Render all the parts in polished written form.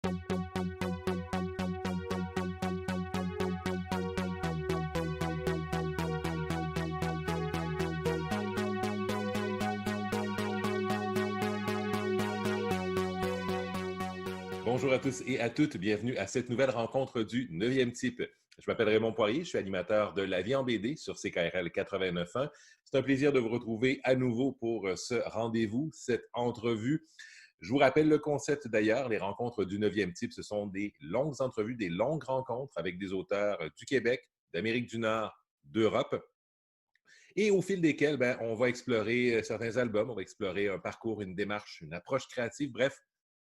Bonjour à tous et à toutes, bienvenue à cette nouvelle rencontre du 9e type. Je m'appelle Raymond Poirier, je suis animateur de La Vie en BD sur CKRL 89.1. C'est un plaisir de vous retrouver à nouveau pour ce rendez-vous, cette entrevue. Je vous rappelle le concept d'ailleurs, les rencontres du 9e type, ce sont des longues entrevues, des longues rencontres avec des auteurs du Québec, d'Amérique du Nord, d'Europe. Et au fil desquels, on va explorer certains albums, on va explorer un parcours, une démarche, une approche créative, bref,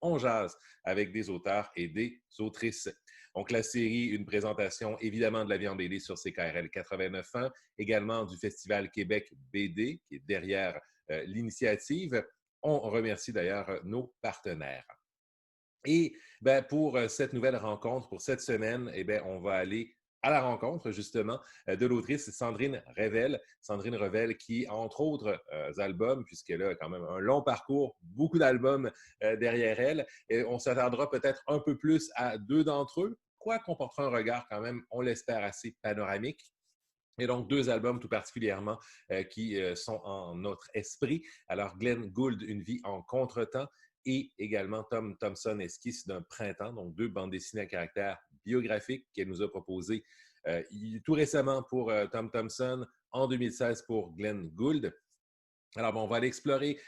on jase avec des auteurs et des autrices. Donc, la série, une présentation évidemment de La Vie en BD sur CKRL 89.1, également du Festival Québec BD qui est derrière l'initiative. On remercie d'ailleurs nos partenaires. Et pour cette nouvelle rencontre, pour cette semaine, on va aller à la rencontre, justement, de l'autrice Sandrine Revel. Sandrine Revel qui, entre autres albums, puisqu'elle a quand même un long parcours, beaucoup d'albums derrière elle, et on s'attardera peut-être un peu plus à deux d'entre eux, quoiqu'on portera un regard quand même, on l'espère, assez panoramique. Et donc, deux albums tout particulièrement qui sont en notre esprit. Alors, Glenn Gould, Une vie en contretemps, et également Tom Thomson, Esquisse d'un printemps, donc deux bandes dessinées à caractère biographique qu'elle nous a proposées tout récemment pour Tom Thomson, en 2016 pour Glenn Gould. Alors, on va aller explorer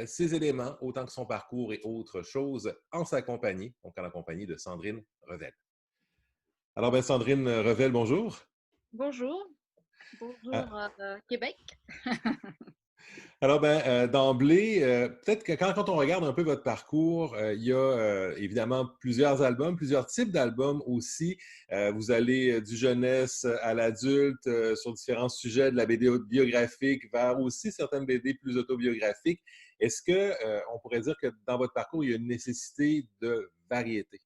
ces éléments, autant que son parcours et autres choses, en sa compagnie, donc en la compagnie de Sandrine Revel. Alors, Sandrine Revel, bonjour. Bonjour, Euh, bonjour Québec. Alors, d'emblée, peut-être que quand on regarde un peu votre parcours, il y a évidemment plusieurs albums, plusieurs types d'albums aussi. Vous allez du jeunesse à l'adulte sur différents sujets de la BD biographique vers aussi certaines BD plus autobiographiques. Est-ce que on pourrait dire que dans votre parcours, il y a une nécessité de variété?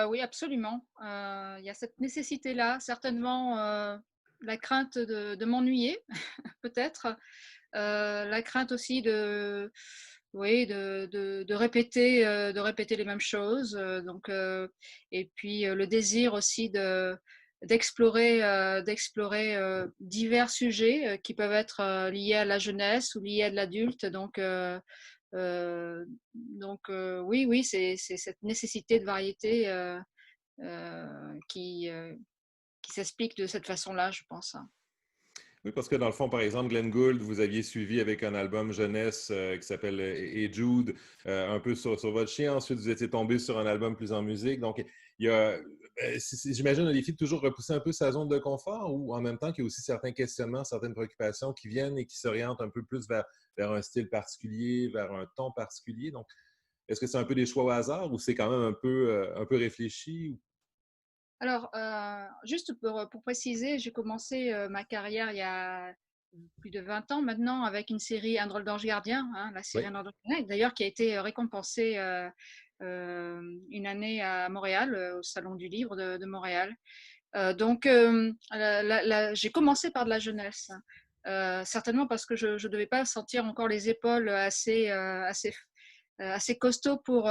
Oui, absolument. Il y a cette nécessité-là, certainement la crainte de m'ennuyer, peut-être. La crainte aussi oui, de répéter les mêmes choses. Et puis le désir aussi d'explorer divers sujets qui peuvent être liés à la jeunesse ou liés à de l'adulte. Oui, oui, c'est cette nécessité de variété euh, qui, euh, qui s'explique de cette façon-là, je pense. Oui, parce que dans le fond, par exemple, Glenn Gould, vous aviez suivi avec un album jeunesse qui s'appelle Et Jude, un peu sur votre chien. Ensuite, vous étiez tombé sur un album plus en musique. Donc, il y a, j'imagine, un défi de toujours repousser un peu sa zone de confort ou en même temps qu'il y a aussi certains questionnements, certaines préoccupations qui viennent et qui s'orientent un peu plus vers un style particulier, vers un ton particulier. Donc, est-ce que c'est un peu des choix au hasard ou c'est quand même un peu réfléchi? Alors, juste pour préciser, j'ai commencé ma carrière il y a plus de 20 ans maintenant avec une série Un drôle d'ange gardien, hein, la série Oui. Un drôle d'ange gardien, d'ailleurs qui a été récompensée une année à Montréal, au Salon du Livre de Montréal. J'ai commencé par de la jeunesse, certainement parce que je ne devais pas sentir encore les épaules assez costauds pour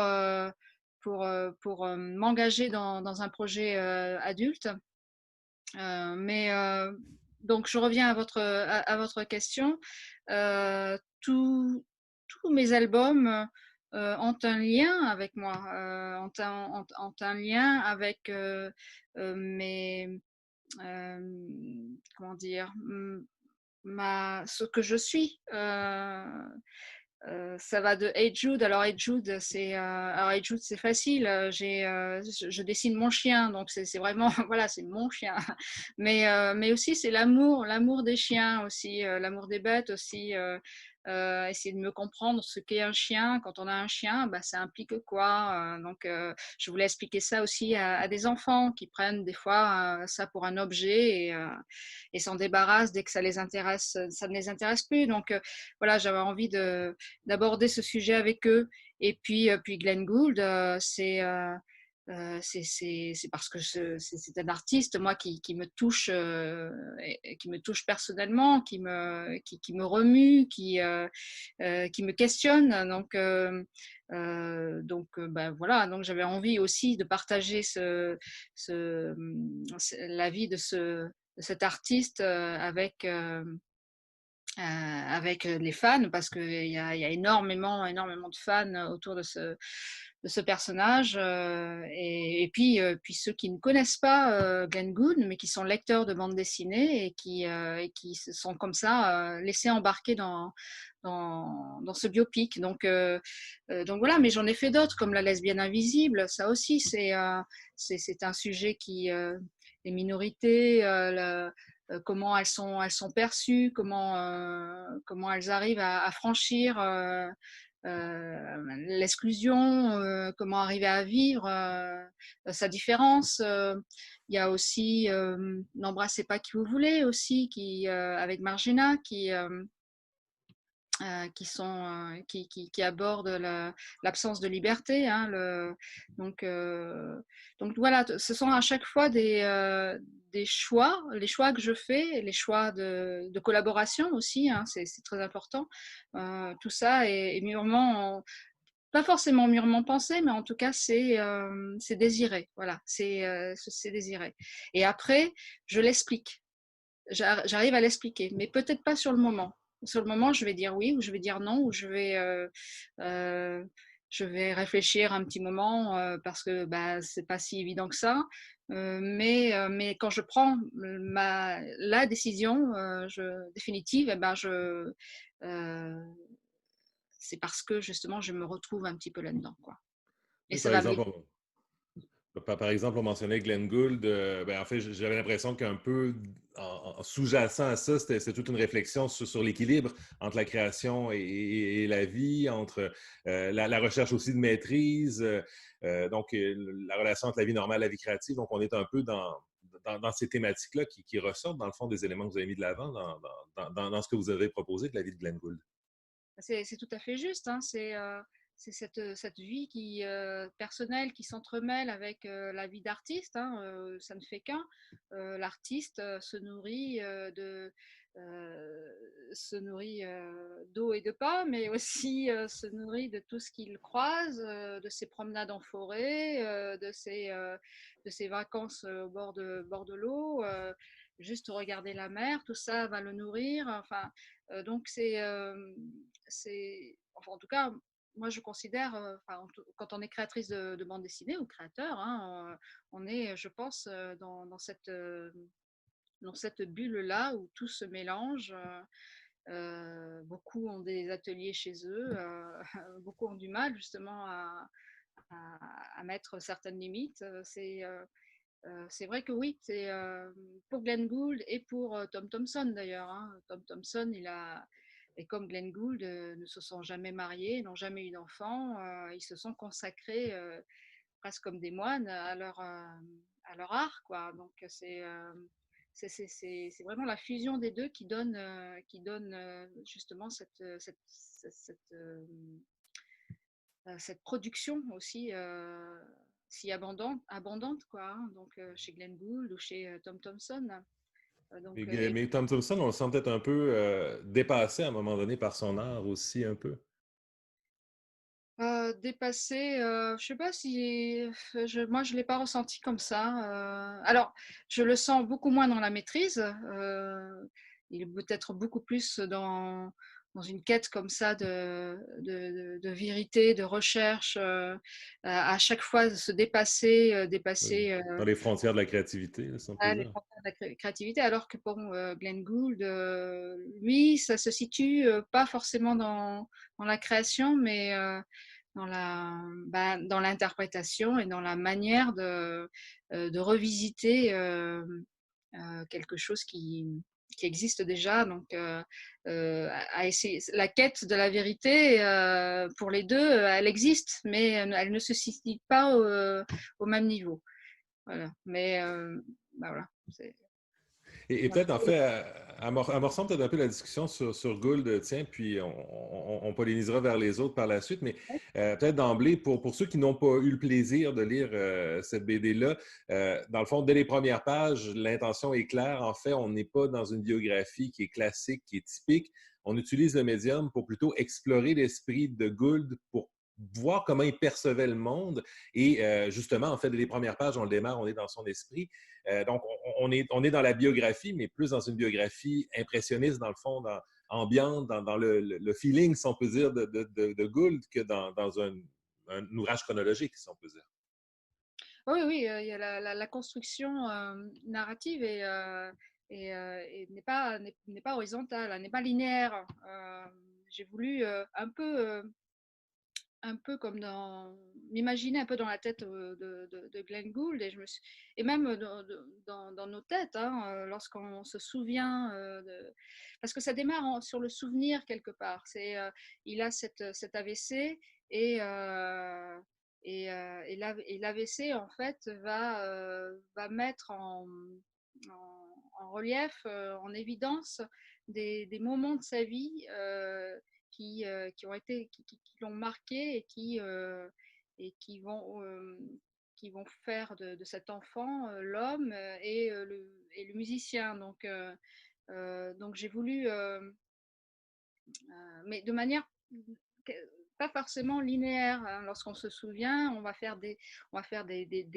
m'engager dans un projet adulte. Mais donc, je reviens à votre question. Euh, tous tous mes albums ont un lien avec moi, ont un lien avec mes, comment dire, ce que je suis. Ça va de Hey Jude. Alors Hey Jude, c'est facile. Je dessine mon chien, donc c'est vraiment voilà, c'est mon chien. Mais aussi c'est l'amour des chiens aussi, l'amour des bêtes aussi. Essayer de me comprendre ce qu'est un chien. Quand on a un chien, bah, ça implique quoi? Je voulais expliquer ça aussi à des enfants qui prennent des fois ça pour un objet et s'en débarrassent dès que ça ne les intéresse plus. Voilà, j'avais envie d'aborder ce sujet avec eux. Et puis Glenn Gould, c'est parce que c'est un artiste, moi, qui me touche, et qui me touche personnellement, qui me remue, qui me questionne. Ben voilà, donc j'avais envie aussi de partager la vie de cet artiste avec les fans, parce qu'il y a énormément de fans autour de ce personnage. Et puis ceux qui ne connaissent pas Glenn Gould, mais qui sont lecteurs de bande dessinée et qui se sont comme ça laissés embarquer dans ce biopic. Donc voilà, mais j'en ai fait d'autres, comme La lesbienne invisible. Ça aussi, c'est un sujet les minorités, comment elles sont perçues, comment elles arrivent à franchir l'exclusion, comment arriver à vivre sa différence. Il y a aussi N'embrassez pas qui vous voulez aussi, avec Margina, qui aborde l'absence de liberté. Hein, donc voilà, ce sont à chaque fois des choix, les choix que je fais, les choix de collaboration aussi, hein, c'est très important. Tout ça est mûrement, pas forcément mûrement pensé, mais en tout cas c'est désiré. Voilà, c'est désiré. Et après, je l'explique. J'arrive à l'expliquer, mais peut-être pas sur le moment. Sur le moment, je vais dire oui ou je vais dire non, ou je vais réfléchir un petit moment parce que bah, c'est pas si évident que ça. Mais quand je prends la décision définitive, eh ben c'est parce que justement je me retrouve un petit peu là-dedans, quoi. Et Oui, ça par va me exemple, par exemple, on mentionnait Glenn Gould. En fait, j'avais l'impression qu'un peu en sous-jacent à ça, c'était toute une réflexion sur l'équilibre entre la création et la vie, entre la recherche aussi de maîtrise, la relation entre la vie normale et la vie créative. Donc, on est un peu dans ces thématiques-là qui ressortent, dans le fond, des éléments que vous avez mis de l'avant dans ce que vous avez proposé de la vie de Glenn Gould. C'est tout à fait juste, hein. C'est cette vie personnelle qui s'entremêle avec la vie d'artiste, hein. Ça ne fait qu'un. L'artiste se nourrit d'eau et de pas, mais aussi se nourrit de tout ce qu'il croise, de ses promenades en forêt, de ses vacances au bord de l'eau, juste regarder la mer, tout ça va le nourrir. Enfin, donc enfin, en tout cas, moi je considère, quand on est créatrice de bande dessinée ou créateur, hein, on est, je pense, dans cette bulle-là où tout se mélange. Beaucoup ont des ateliers chez eux, beaucoup ont du mal justement à mettre certaines limites. C'est vrai que oui, c'est pour Glenn Gould et pour Tom Thompson d'ailleurs. Hein. Tom Thompson, et comme Glenn Gould, ne se sont jamais mariés, n'ont jamais eu d'enfants. Ils se sont consacrés presque comme des moines à leur art, quoi. Donc c'est vraiment la fusion des deux qui donne justement cette production aussi si abondante, quoi, hein, donc chez Glenn Gould ou chez Tom Thompson. Mais Tom Thompson, on le sent peut-être un peu dépassé à un moment donné par son art aussi, un peu. Dépassé, je sais pas si moi je l'ai pas ressenti comme ça. Alors, je le sens beaucoup moins dans la maîtrise. Il est peut-être beaucoup plus dans une quête comme ça de vérité, de recherche, à chaque fois de se dépasser, Oui. dépasser Dans les frontières de la créativité, là, si on peut les dire. frontières de la créativité, alors que pour Glenn Gould, lui, ça se situe pas forcément dans la création, mais dans l'interprétation et dans la manière de revisiter quelque chose qui existe déjà. Donc, à essayer, la quête de la vérité, pour les deux, elle existe, mais elle ne se situe pas au même niveau. Voilà. Mais bah voilà. Et peut-être, en fait, amorçons peut-être un peu la discussion sur Gould, tiens, puis on pollinisera vers les autres par la suite, mais peut-être d'emblée, pour ceux qui n'ont pas eu le plaisir de lire cette BD-là, dans le fond, dès les premières pages, l'intention est claire. En fait, on n'est pas dans une biographie qui est classique, qui est typique. On utilise le médium pour plutôt explorer l'esprit de Gould, pour voir comment il percevait le monde. Et justement, en fait, dès les premières pages, on le démarre, on est dans son esprit. Donc, on est dans la biographie, mais plus dans une biographie impressionniste, dans le fond, ambiante, dans le feeling, si on peut dire, de Gould, que dans un ouvrage chronologique, si on peut dire. Oui, oui, il y a la construction narrative et n'est pas horizontale, elle n'est pas linéaire. J'ai voulu un peu comme dans m'imaginer un peu dans la tête de Glenn Gould et même dans nos têtes, hein, lorsqu'on se souvient parce que ça démarre sur le souvenir quelque part. Il a cet AVC et et l'AVC en fait va mettre en relief, en évidence des moments de sa vie qui l'ont marqué et qui vont faire de cet enfant l'homme et le musicien. Donc j'ai voulu, mais de manière pas forcément linéaire, hein. Lorsqu'on se souvient, on va faire des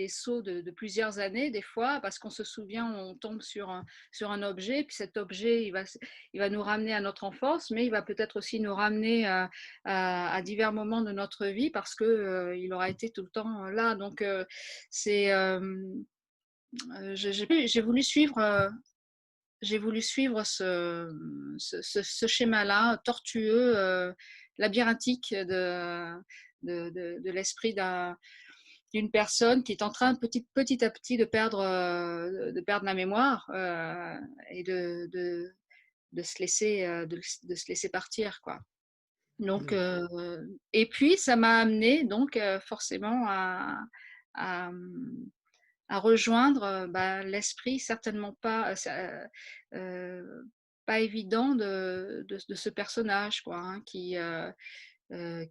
sauts de plusieurs années, des fois, parce qu'on se souvient, on tombe sur un objet, puis cet objet, il va nous ramener à notre enfance, mais il va peut-être aussi nous ramener à divers moments de notre vie, parce que il aura été tout le temps là. Donc, c'est, j'ai voulu suivre ce schéma-là, tortueux, labyrinthique de l'esprit d'une personne qui est en train petit à petit de perdre la mémoire et de se laisser, de se laisser partir, quoi. Donc, et puis ça m'a amené donc forcément à, à rejoindre bah, l'esprit certainement pas évident de ce personnage, quoi, hein, euh,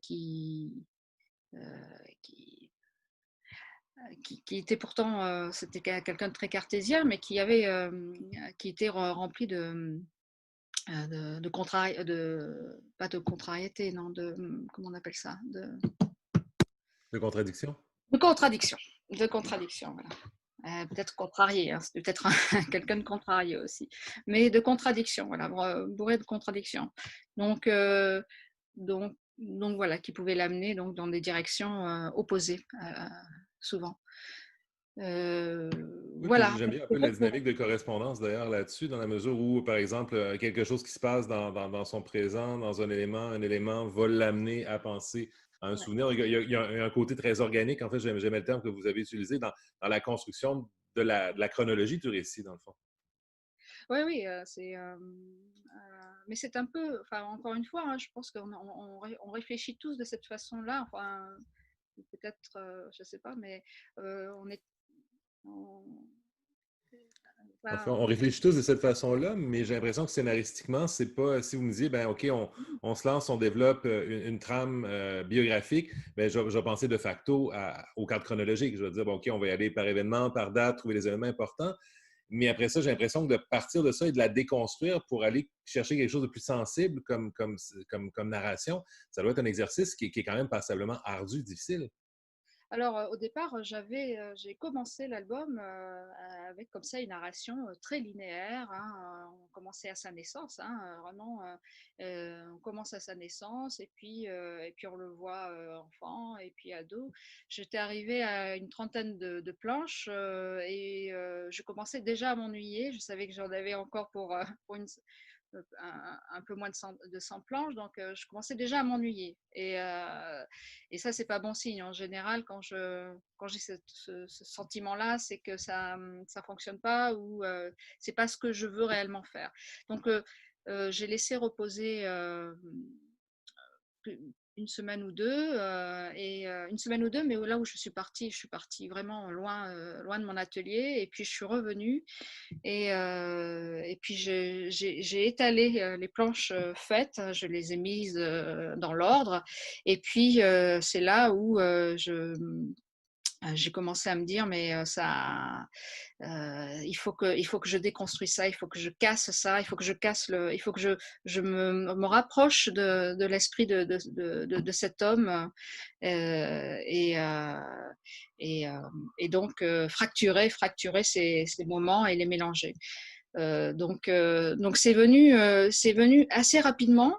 qui, euh, qui, qui était pourtant, c'était quelqu'un de très cartésien, mais qui était rempli pas de contrariété, non, comment on appelle ça, De contradiction? de contradiction, voilà. Peut-être contrarié, hein, c'est peut-être quelqu'un de contrarié aussi, mais de contradiction, voilà, bourré de contradictions. Donc, donc voilà, qui pouvait l'amener donc dans des directions opposées souvent. Euh, Oui, puis voilà. j'aime bien un peu la dynamique de correspondance d'ailleurs là-dessus, dans la mesure où, par exemple, quelque chose qui se passe dans son présent, dans un élément va l'amener à penser à un Ouais. souvenir. Il y a un côté très organique, en fait, j'aimais le terme que vous avez utilisé dans la construction de la chronologie du récit, dans le fond. Oui, oui, mais c'est un peu, enfin, encore une fois, hein, je pense on réfléchit tous de cette façon-là. Enfin, peut-être, je ne sais pas, mais on est, on, Enfin, enfin, on réfléchit tous de cette façon-là, mais j'ai l'impression que scénaristiquement, c'est pas. Si vous me disiez, ben OK, on se lance, on développe une trame biographique, ben je vais penser de facto au cadre chronologique. Je vais dire, bon, OK, on va y aller par événement, par date, trouver les éléments importants. Mais après ça, j'ai l'impression que de partir de ça et de la déconstruire pour aller chercher quelque chose de plus sensible comme narration, ça doit être un exercice qui est quand même passablement ardu, difficile. alors, au départ, j'ai commencé l'album avec comme ça une narration très linéaire, hein. On commençait à sa naissance, hein, vraiment. On commence à sa naissance et puis on le voit enfant et puis ado. J'étais arrivée à une trentaine de planches et je commençais déjà à m'ennuyer. Je savais que j'en avais encore pour un peu moins de 100 planches, donc je commençais déjà à m'ennuyer. Et ça, c'est pas bon signe. En général, quand j'ai ce sentiment-là, c'est que ça fonctionne pas ou c'est pas ce que je veux réellement faire. Donc, j'ai laissé reposer une semaine ou deux, une semaine ou deux, mais là où je suis partie vraiment loin, loin de mon atelier, et puis je suis revenue, et puis j'ai étalé les planches faites, je les ai mises dans l'ordre, et puis c'est là où j'ai commencé à me dire, mais il faut que je déconstruise ça, il faut que je casse ça, il faut que je casse il faut que je me rapproche de l'esprit de cet homme, et, et, euh, et donc fracturer ces moments et les mélanger. Donc c'est venu assez rapidement,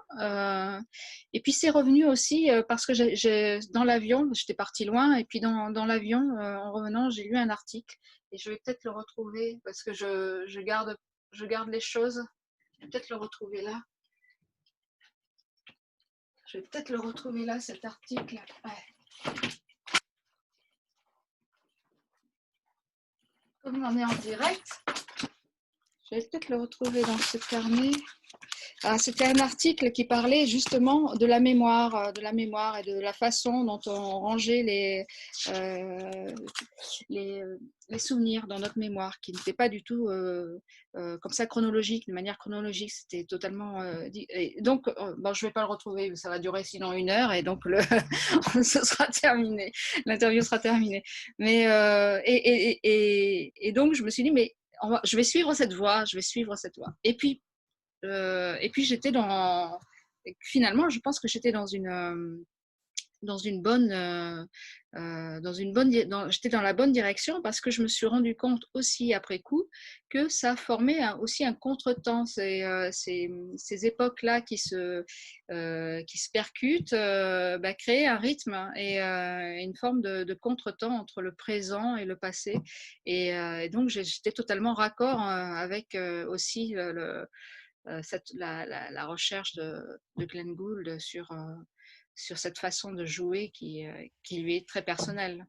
et puis c'est revenu aussi parce que dans l'avion, j'étais partie loin, et puis dans l'avion, en revenant, j'ai lu un article, et je vais peut-être le retrouver parce que je garde les choses. Je vais peut-être le retrouver là. Je vais peut-être le retrouver là, cet article. Ouais. Comme on est en direct, je vais peut-être le retrouver dans ce carnet. Ah, c'était un article qui parlait justement de la mémoire et de la façon dont on rangeait les, les souvenirs dans notre mémoire, qui n'étaient pas du tout comme ça chronologique, de manière chronologique. C'était totalement. Donc, bon, je ne vais pas le retrouver, ça va durer sinon 1 heure, et donc ce sera terminé. L'interview sera terminée. Mais, et donc, je me suis dit, mais je vais suivre cette voie, je vais suivre cette voie. Et puis j'étais finalement, je pense que j'étais dans une bonne, j'étais dans la bonne direction, parce que je me suis rendu compte aussi après coup que ça formait aussi un contretemps, ces époques-là qui se percutent, créaient un rythme et une forme de contretemps entre le présent et le passé, et donc j'étais totalement raccord avec aussi la recherche de Glenn Gould sur cette façon de jouer qui lui est très personnelle.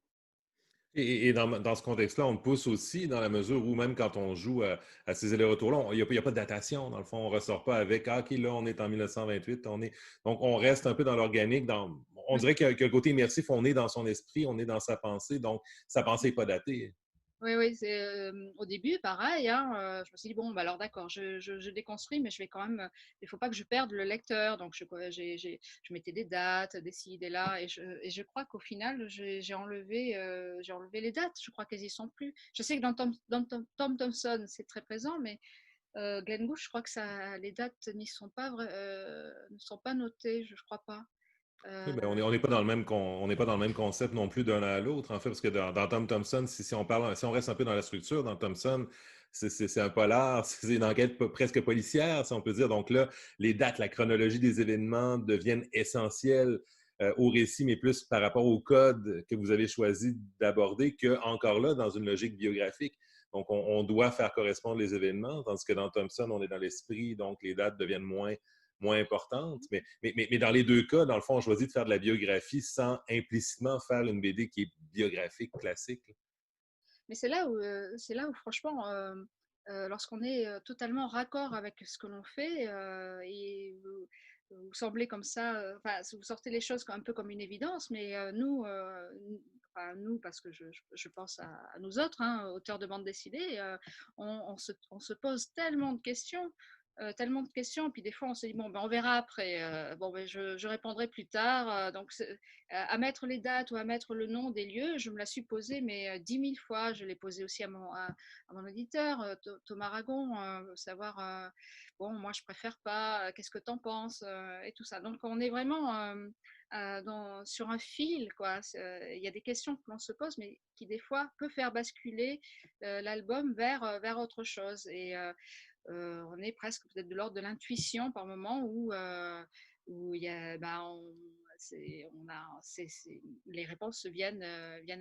Et dans ce contexte-là, on te pousse aussi dans la mesure où même quand on joue à ces allers-retours-là, il n'y a pas de datation. Dans le fond, on ne ressort pas avec OK, là, on est en 1928. Donc, on reste un peu dans l'organique. On dirait que le côté immersif, on est dans son esprit, on est dans sa pensée. Donc, sa pensée n'est pas datée. Oui, oui, au début, pareil, hein, je me suis dit, bon, bah alors d'accord, je déconstruis, mais je vais quand même, il ne faut pas que je perde le lecteur. Donc, je mettais des dates, des ci, des là, et je crois qu'au final, j'ai enlevé les dates. Je crois qu'elles n'y sont plus. Je sais que Tom Thompson, c'est très présent, mais Glenn Gould, je crois que les dates ne sont pas notées, je ne crois pas. Oui, Euh, ben, on n'est pas dans le même on n'est pas dans le même concept non plus d'un à l'autre, en fait, parce que dans Tom Thompson, si on reste un peu dans la structure, dans Thompson, c'est un polar, c'est une enquête presque policière, si on peut dire. Donc là, les dates, la chronologie des événements deviennent essentielles au récit, mais plus par rapport au code que vous avez choisi d'aborder que, encore là, dans une logique biographique. Donc, on doit faire correspondre les événements, tandis que dans Thompson, on est dans l'esprit, donc les dates deviennent moins importante. Mais dans les deux cas, dans le fond, on choisit de faire de la biographie sans implicitement faire une BD qui est biographique classique. Mais c'est là où franchement, lorsqu'on est totalement raccord avec ce que l'on fait, et vous semblez comme ça, enfin, vous sortez les choses un peu comme une évidence, mais enfin, nous, parce que je pense à nous autres, hein, auteurs de bande dessinée, on se pose tellement de questions, puis des fois on se dit, bon, ben, on verra après, bon, ben, je répondrai plus tard. Donc, à mettre les dates ou à mettre le nom des lieux, je me la suis posée, mais 10 000 fois. Je l'ai posée aussi à mon auditeur, Thomas Aragon, savoir, bon, moi je préfère pas, qu'est-ce que tu en penses, et tout ça. Donc on est vraiment sur un fil, quoi. Il y a des questions que l'on se pose, mais qui des fois peut faire basculer l'album vers autre chose. Et on est presque peut-être de l'ordre de l'intuition par moment, où il y a, les réponses viennent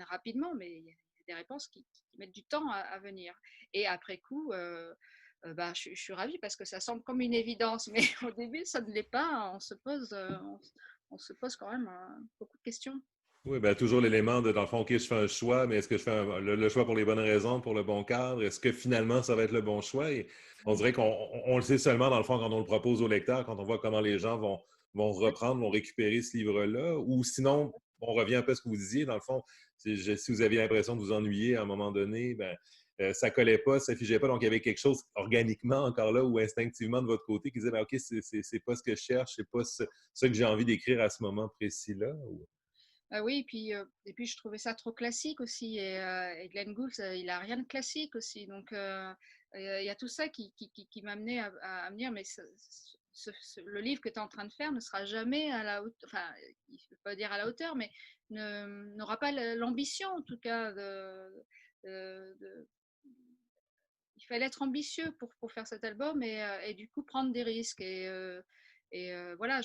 rapidement, mais il y a des réponses qui mettent du temps à venir. Et après coup, je suis ravie parce que ça semble comme une évidence, mais au début, ça ne l'est pas. On se pose quand même beaucoup de questions. Oui, ben, toujours l'élément dans le fond, OK, je fais un choix, mais est-ce que je fais le choix pour les bonnes raisons, pour le bon cadre? Est-ce que finalement, ça va être le bon choix? Et on dirait qu'on le sait seulement, dans le fond, quand on le propose au lecteur, quand on voit comment les gens vont reprendre, vont récupérer ce livre-là? Ou sinon, on revient un peu à ce que vous disiez, dans le fond, si vous aviez l'impression de vous ennuyer à un moment donné, ben, ça collait pas, ça figeait pas, donc il y avait quelque chose organiquement encore là ou instinctivement de votre côté qui disait, ben, OK, c'est pas ce que je cherche, c'est pas ce que j'ai envie d'écrire à ce moment précis-là? Ou... Ah oui, et puis je trouvais ça trop classique aussi. Et Glenn Gould, il a rien de classique aussi. Donc il y a tout ça qui m'a amené à me dire, mais le livre que tu es en train de faire ne sera jamais à la hauteur, enfin, il ne peut pas dire à la hauteur, mais n'aura pas l'ambition en tout cas de il fallait être ambitieux pour faire cet album et du coup prendre des risques. Voilà,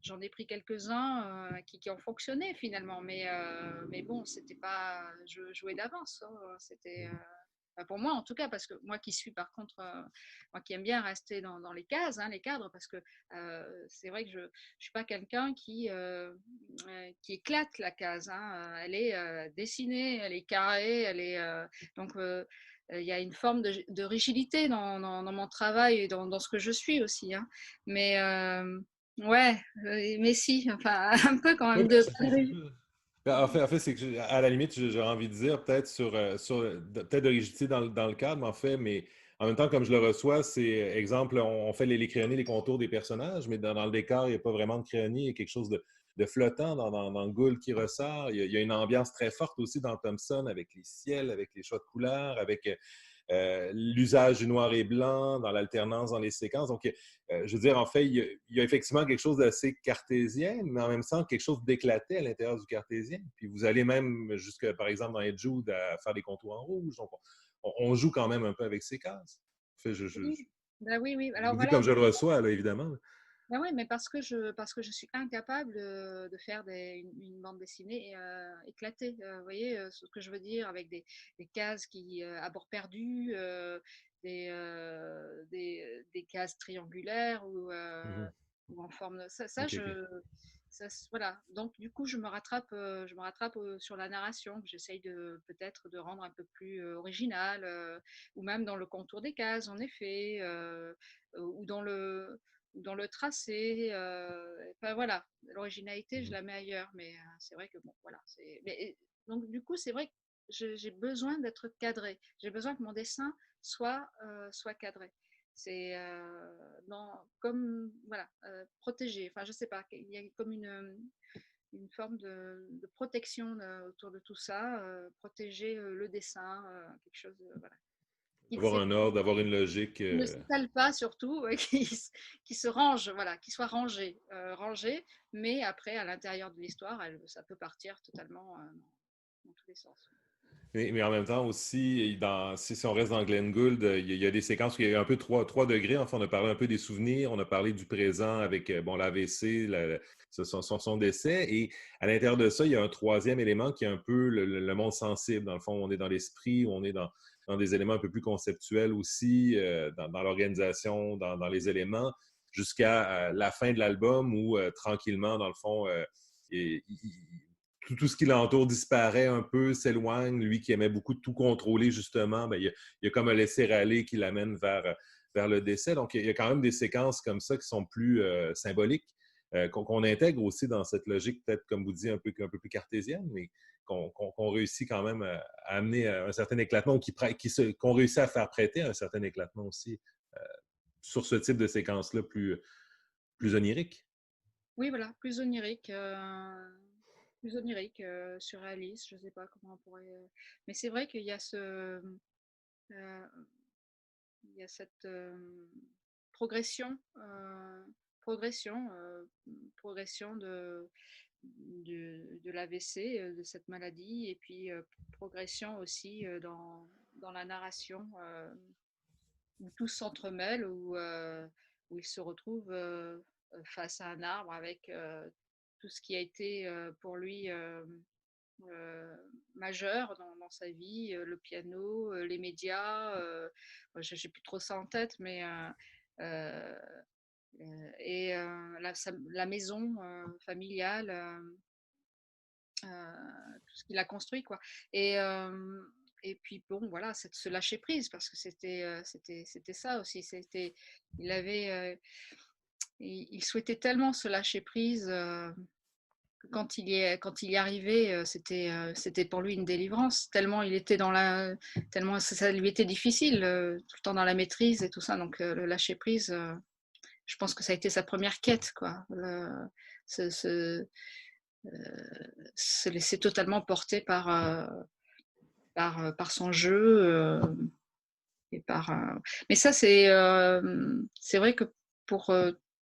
j'en ai pris quelques-uns qui ont fonctionné finalement. Mais bon, c'était pas joué d'avance. Hein. Pour moi en tout cas, parce que moi qui suis par contre, moi qui aime bien rester dans les cases, hein, les cadres, parce que c'est vrai que je ne suis pas quelqu'un qui éclate la case. Hein. Elle est dessinée, elle est carrée, elle est donc il y a une forme de rigidité dans mon travail et dans ce que je suis aussi. Hein. Mais ouais, mais si, enfin un peu quand Oui, même en fait c'est que à la limite, j'ai envie de dire peut-être peut-être de rigidité dans le cadre, mais en même temps, comme je le reçois, c'est exemple, on fait les crayonnés, les contours des personnages, mais dans le décor, il n'y a pas vraiment de crayonné, il y a quelque chose de flottant dans le Gould qui ressort. Il y a une ambiance très forte aussi dans Thompson avec les ciels, avec les choix de couleurs, avec l'usage du noir et blanc, dans l'alternance dans les séquences. Donc, je veux dire, en fait, il y a effectivement quelque chose d'assez cartésien, mais en même temps, quelque chose d'éclaté à l'intérieur du cartésien. Puis vous allez même jusque, par exemple, dans Ed Jude, à faire des contours en rouge. Donc, on joue quand même un peu avec ces cases. En fait, oui. Ben oui, oui. je vous Alors le dis voilà, comme je le reçois, là, évidemment. ben oui, mais parce que je suis incapable de faire une bande dessinée éclatée. Vous voyez ce que je veux dire, avec des cases qui à bord perdu, des cases triangulaires Mhm. ou en forme de OK, OK. voilà. Donc du coup, je me rattrape sur la narration. J'essaye de peut-être de rendre un peu plus original, ou même dans le contour des cases, en effet, ou dans le tracé. Enfin voilà, l'originalité, je Mhm. la mets ailleurs, mais c'est vrai que bon, voilà. Donc du coup, c'est vrai que j'ai besoin d'être cadré. J'ai besoin que mon dessin soit cadré. C'est comme voilà, protégé. Enfin, je sais pas, il y a comme une forme de protection autour de tout ça, protéger le dessin, quelque chose voilà, qui ne Avoir un ordre, avoir une logique. ne s'étale pas surtout, qui se range, voilà, qui soit rangé, rangé, mais après à l'intérieur de l'histoire, ça peut partir totalement dans tous les sens. Mais en même temps aussi, si on reste dans Glenn Gould, il y a des séquences où il y a un peu 3 degrés. Enfin, on a parlé un peu des souvenirs, on a parlé du présent avec bon, l'AVC, son décès. Et à l'intérieur de ça, il y a un troisième élément qui est un peu le monde sensible. Dans le fond, on est dans l'esprit, on est dans des éléments un peu plus conceptuels aussi, dans l'organisation, dans les éléments, jusqu'à la fin de l'album où tranquillement, dans le fond, tout ce qui l'entoure disparaît un peu, s'éloigne. Lui qui aimait beaucoup tout contrôler, justement, ben, il y a comme un laisser-aller qui l'amène vers le décès. Donc, il y a quand même des séquences comme ça qui sont plus symboliques, qu'on intègre aussi dans cette logique, peut-être, comme vous dites, un peu plus cartésienne, mais qu'on réussit quand même à amener à un certain éclatement ou qu'on réussit à faire prêter un certain éclatement aussi sur ce type de séquence-là plus onirique. Oui, voilà, plus onirique, surréaliste, je ne sais pas comment on pourrait. Mais c'est vrai qu'il y a euh, il y a cette progression, progression, progression de l'AVC, de cette maladie, et puis progression aussi dans la narration, où tout s'entremêle, où il se retrouve face à un arbre avec tout ce qui a été pour lui euh, majeur dans sa vie, le piano, les médias, je n'ai plus trop ça en tête, mais euh, la maison familiale, tout ce qu'il a construit, quoi. Et, euh, et puis bon, voilà, c'est de se lâcher prise parce que c'était ça aussi. Il avait il souhaitait tellement se lâcher prise. Quand il y arrivait, c'était pour lui une délivrance, tellement il était tellement ça lui était difficile, tout le temps dans la maîtrise et tout ça. Donc le lâcher prise, je pense que ça a été sa première quête, quoi. Se, se, Se laisser totalement porter par son jeu. Et Mais ça, c'est vrai que pour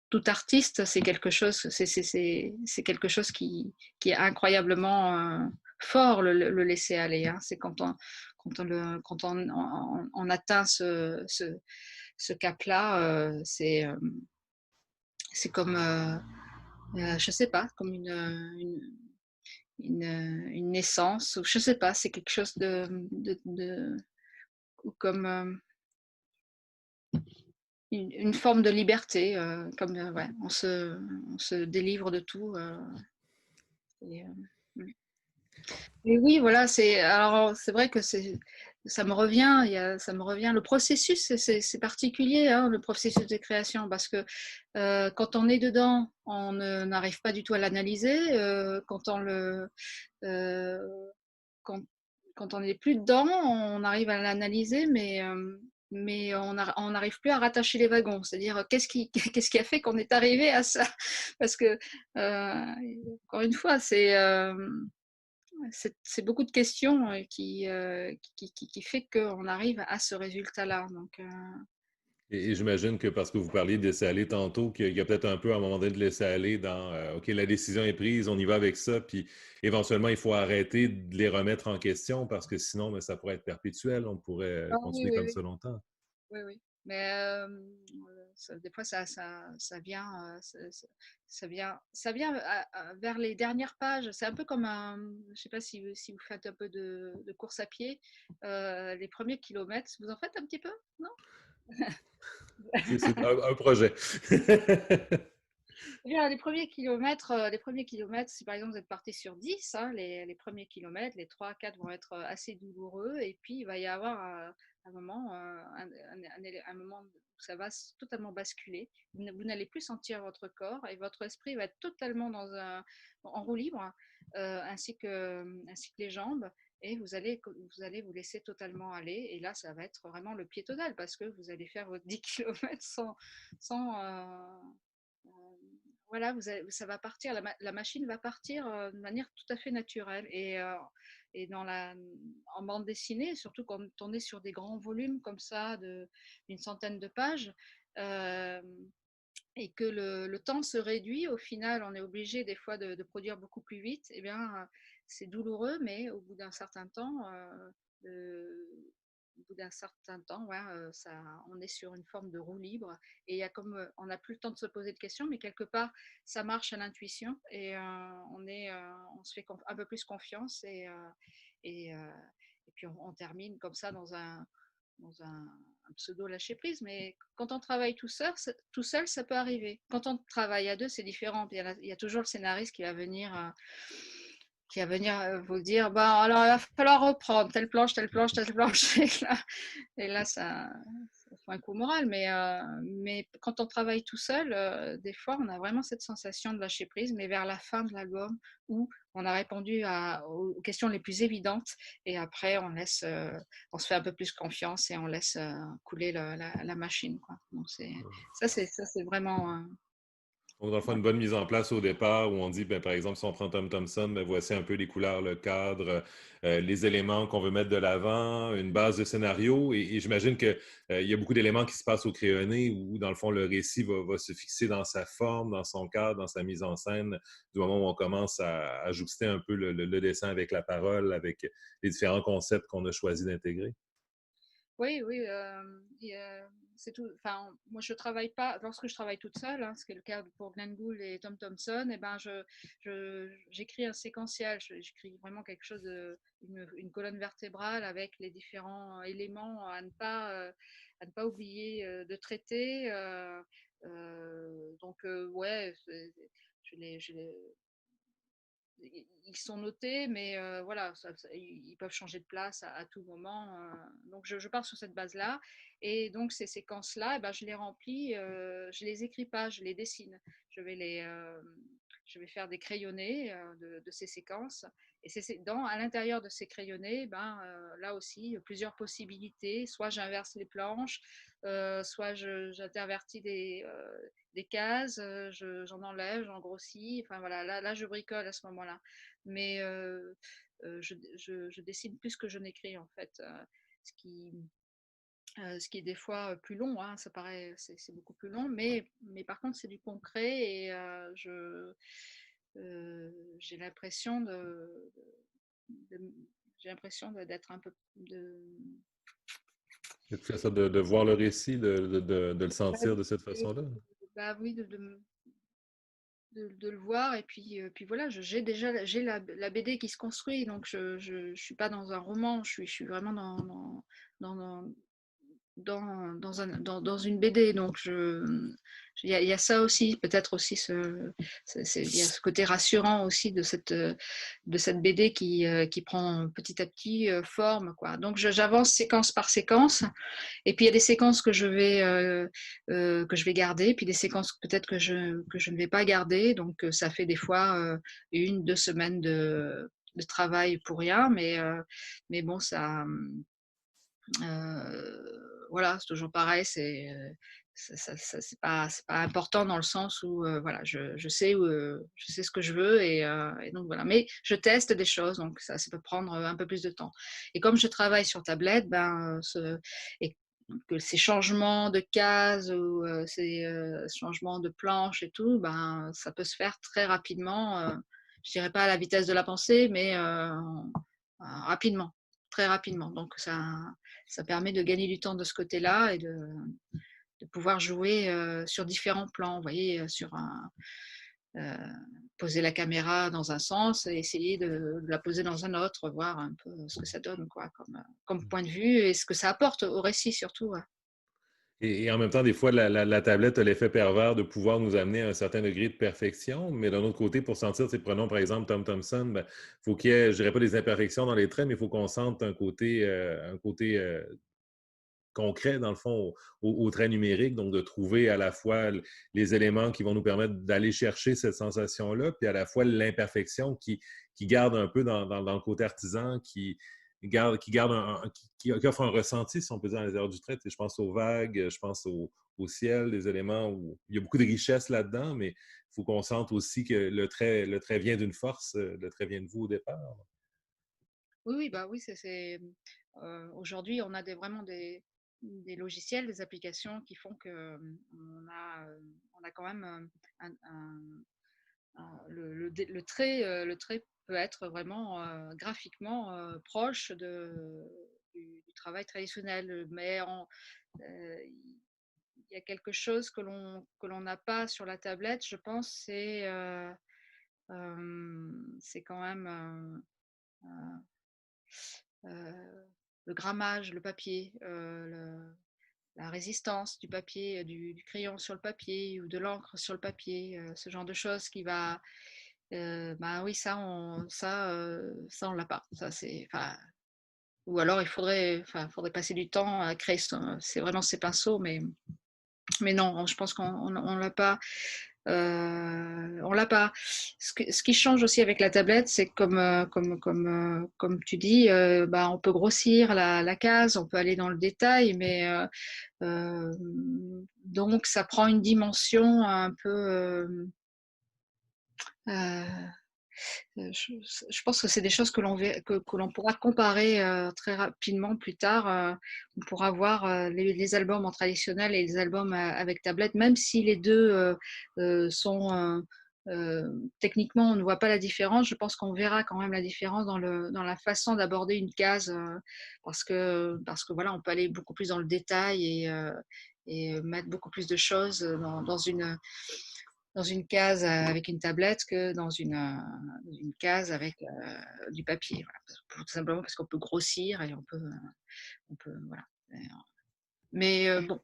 tout artiste, c'est quelque chose qui est incroyablement fort, le laisser aller. Hein. C'est quand on atteint ce cap-là, c'est comme, je sais pas, comme une naissance, ou je sais pas, c'est quelque chose ou comme une forme de liberté, comme ouais, on se délivre de tout. Et, et oui, voilà, c'est vrai que ça me revient, ça me revient. Le processus, c'est particulier, hein, le processus de création, parce que quand on est dedans, on n'arrive pas du tout à l'analyser. Euh, quand, quand on n'est plus dedans, on arrive à l'analyser, mais on n'arrive plus à rattacher les wagons. C'est-à-dire, qu'est-ce qui a fait qu'on est arrivé à ça? Parce que, encore une fois, c'est beaucoup de questions qui fait qu'on arrive à ce résultat-là. Donc, Et j'imagine que parce que vous parliez de laisser aller tantôt, qu'il y a peut-être un peu à un moment donné de laisser aller dans OK, la décision est prise, on y va avec ça, puis éventuellement, il faut arrêter de les remettre en question parce que sinon, ben, ça pourrait être perpétuel, on pourrait ah oui, continuer oui, comme oui. ça longtemps. Oui, oui. Mais des fois, ça vient, ça vient vers les dernières pages. C'est un peu comme je ne sais pas si vous faites un peu de course à pied, les premiers kilomètres. Vous en faites un petit peu, non? C'est un projet. Eh bien, les premiers kilomètres, si par exemple vous êtes parti sur 10, hein, les premiers kilomètres, les 3, 4 vont être assez douloureux. Et puis, il va y avoir un moment, un moment où ça va totalement basculer. Vous n'allez plus sentir votre corps et votre esprit va être totalement en roue libre, ainsi que les jambes. Et vous allez vous laisser totalement aller. Et là, ça va être vraiment le pied total parce que vous allez faire votre 10 kilomètres sans, euh, voilà, ça va partir, la machine va partir de manière tout à fait naturelle. Et en bande dessinée, surtout quand on est sur des grands volumes comme ça, d'une centaine de pages, euh, et que le temps se réduit, au final, on est obligé des fois de produire beaucoup plus vite, eh bien, c'est douloureux, mais au bout d'un certain temps, au bout d'un certain temps, ouais, on est sur une forme de roue libre. Et il y a comme, on n'a plus le temps de se poser de questions, mais quelque part, ça marche à l'intuition et on se fait un peu plus confiance et, euh, et puis on termine comme ça dans un pseudo lâcher prise. Mais quand on travaille tout seul, ça peut arriver. Quand on travaille à deux, c'est différent. Il y a toujours le scénariste qui va venir vous dire, bah, alors il va falloir reprendre telle planche, telle planche, telle planche. Et là ça fait un coup moral. Mais quand on travaille tout seul, des fois, on a vraiment cette sensation de lâcher prise, mais vers la fin de l'album, où on a répondu aux questions les plus évidentes, et après, on se fait un peu plus confiance et on laisse couler la machine. Quoi. Donc, ça, c'est vraiment. Donc, dans le fond, une bonne mise en place au départ où on dit, ben, par exemple, si on prend Tom Thompson, ben, voici un peu les couleurs, le cadre, les éléments qu'on veut mettre de l'avant, une base de scénario. Et j'imagine qu'il y a beaucoup d'éléments qui se passent au crayonné où, dans le fond, le récit va se fixer dans sa forme, dans son cadre, dans sa mise en scène, du moment où on commence à jouxter un peu le dessin avec la parole, avec les différents concepts qu'on a choisi d'intégrer. Oui, oui, c'est tout. Enfin, moi, je travaille pas. Lorsque je travaille toute seule, hein, ce qui est le cas pour Glenn Gould et Tom Thompson, et ben, j'écris un séquentiel. J'écris vraiment quelque chose une colonne vertébrale avec les différents éléments à ne pas oublier de traiter. Donc, ouais, je les, ils sont notés, mais voilà, ils peuvent changer de place à tout moment. Donc, je pars sur cette base-là. Et donc, ces séquences-là, eh ben, je les remplis, je les écris pas, je les dessine. Je vais, je vais faire des crayonnés de ces séquences. Et à l'intérieur de ces crayonnés, ben, là aussi, plusieurs possibilités. Soit j'inverse les planches, soit j'intervertis des cases, j'en enlève, j'en grossis. Enfin voilà, là je bricole à ce moment-là. Mais je dessine plus que je n'écris en fait. Ce qui, ce qui est des fois plus long, hein, ça paraît, c'est beaucoup plus long, mais par contre c'est du concret et j'ai l'impression de- j'ai l'impression d'être un peu de, C'est ça, de voir le récit, de le bah, sentir de cette façon-là. bah oui, de le voir. Et puis voilà, j'ai déjà la BD qui se construit, donc je suis pas dans un roman, je suis vraiment dans, dans une BD. Donc, il y a ça aussi, peut-être aussi, il y a ce côté rassurant aussi de cette BD qui prend petit à petit forme, quoi. Donc, j'avance séquence par séquence. Et puis, il y a des séquences que je vais garder, puis des séquences peut-être que je ne vais pas garder. Donc, ça fait des fois 1, 2 semaines de travail pour rien, mais bon, ça. Voilà, c'est toujours pareil, c'est pas important dans le sens où voilà, je sais ce que je veux et donc voilà. Mais je teste des choses, donc ça peut prendre un peu plus de temps. Et comme je travaille sur tablette, ben, et que ces changements de cases ou ces changements de planche et tout, ben, ça peut se faire très rapidement. Je dirais pas à la vitesse de la pensée, mais rapidement, très rapidement. Donc ça permet de gagner du temps de ce côté-là et de pouvoir jouer sur différents plans. Vous voyez, euh, poser la caméra dans un sens et essayer de la poser dans un autre, voir un peu ce que ça donne, quoi, comme point de vue et ce que ça apporte au récit surtout. Ouais. Et en même temps, des fois, la tablette a l'effet pervers de pouvoir nous amener à un certain degré de perfection, mais d'un autre côté, pour sentir, prenons par exemple Tom Thompson, ben, faut qu'il y ait, je dirais pas des imperfections dans les traits, mais il faut qu'on sente un côté concret, dans le fond, au trait numérique, donc de trouver à la fois les éléments qui vont nous permettre d'aller chercher cette sensation-là, puis à la fois l'imperfection qui garde un peu dans le côté artisan, qui offre un ressenti, si on peut dire, à l'intérieur du trait. Je pense aux vagues, je pense au ciel, des éléments où il y a beaucoup de richesse là-dedans, mais il faut qu'on sente aussi que le trait vient d'une force, le trait vient de vous au départ. Oui, oui, bah oui, aujourd'hui, on a vraiment des logiciels, des applications qui font que on a quand même le trait peut être vraiment graphiquement proche du travail traditionnel, mais il y a quelque chose que l'on n'a pas sur la tablette, je pense, c'est quand même le grammage, le papier, la résistance du papier, du crayon sur le papier ou de l'encre sur le papier, ce genre de choses qui va. Bah oui, ça on l'a pas. Ça c'est, enfin, ou alors faudrait passer du temps à créer. C'est vraiment ces pinceaux, mais non, je pense qu'on l'a pas. On l'a pas. Ce qui change aussi avec la tablette, c'est comme tu dis, bah, on peut grossir la case, on peut aller dans le détail, mais donc ça prend une dimension un peu. Euh, je pense que c'est des choses que l'on pourra comparer très rapidement plus tard. On pourra voir les albums en traditionnel et les albums avec tablette, même si les deux sont techniquement, on ne voit pas la différence. Je pense qu'on verra quand même la différence dans la façon d'aborder une case parce que voilà, on peut aller beaucoup plus dans le détail et mettre beaucoup plus de choses dans une case avec une tablette que dans une case avec du papier. Voilà. Tout simplement parce qu'on peut grossir et on peut voilà. Mais bon,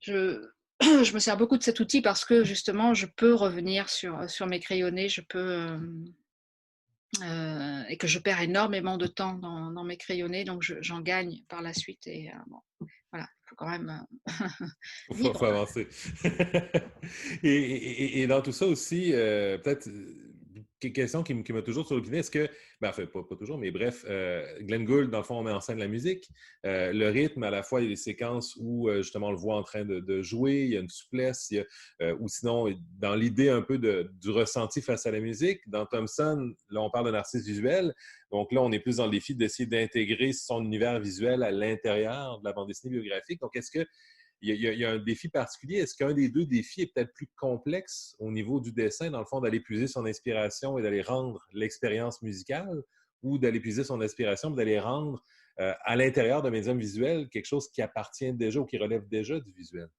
je, je me sers beaucoup de cet outil parce que justement, je peux revenir sur mes crayonnés, et que je perds énormément de temps dans mes crayonnés, donc j'en gagne par la suite et bon, voilà, il faut quand même Faut vivre. avancer. Et dans tout ça aussi, peut-être question qui m'a toujours surpris, est-ce que, ben, enfin, pas toujours, mais bref, Glenn Gould, dans le fond, on met en scène la musique. Le rythme, à la fois, il y a des séquences où justement on le voit en train de jouer, il y a une souplesse, ou sinon, dans l'idée un peu du ressenti face à la musique. Dans Thompson, là, on parle d'un artiste visuel. Donc là, on est plus dans le défi d'essayer d'intégrer son univers visuel à l'intérieur de la bande dessinée biographique. Donc, est-ce que il y a un défi particulier. Est-ce qu'un des deux défis est peut-être plus complexe au niveau du dessin, dans le fond, d'aller puiser son inspiration et d'aller rendre l'expérience musicale, ou d'aller puiser son inspiration et d'aller rendre à l'intérieur d'un médium visuel quelque chose qui appartient déjà ou qui relève déjà du visuel?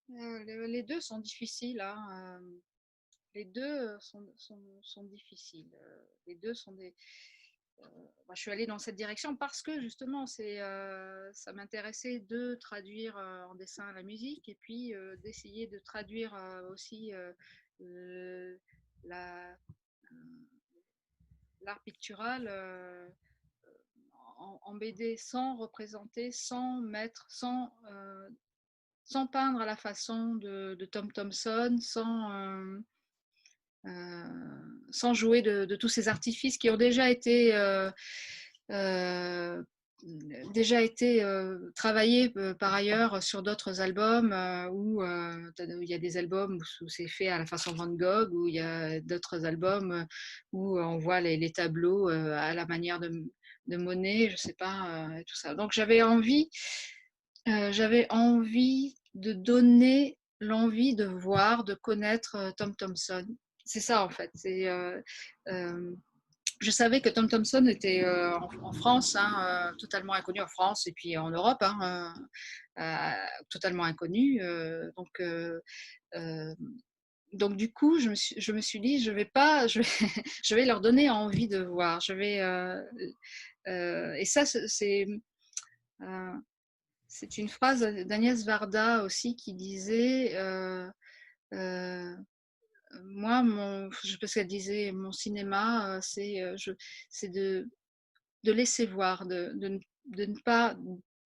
Les 2 sont difficiles, hein, les 2 sont difficiles. Les 2 sont des moi, je suis allée dans cette direction parce que justement, ça m'intéressait de traduire en dessin la musique et puis d'essayer de traduire aussi euh, la, euh, l'art pictural en BD sans représenter, sans mettre, sans peindre à la façon de Tom Thompson, sans jouer de tous ces artifices qui ont euh, déjà été travaillés par ailleurs sur d'autres albums où il y a des albums où c'est fait à la façon Van Gogh, où il y a d'autres albums où on voit les tableaux à la manière de Monet, je sais pas, tout ça. Donc j'avais envie de donner l'envie de voir, de connaître Tom Thompson. C'est ça en fait. Euh, je savais que Tom Thompson était en France, hein, totalement inconnu en France et puis en Europe, hein, totalement inconnu. Euh, donc du coup, je me suis dit, je vais pas, je vais leur donner envie de voir. Et ça, euh, c'est une phrase d'Agnès Varda aussi qui disait euh, moi, parce qu'elle disait mon cinéma, c'est de laisser voir, de ne pas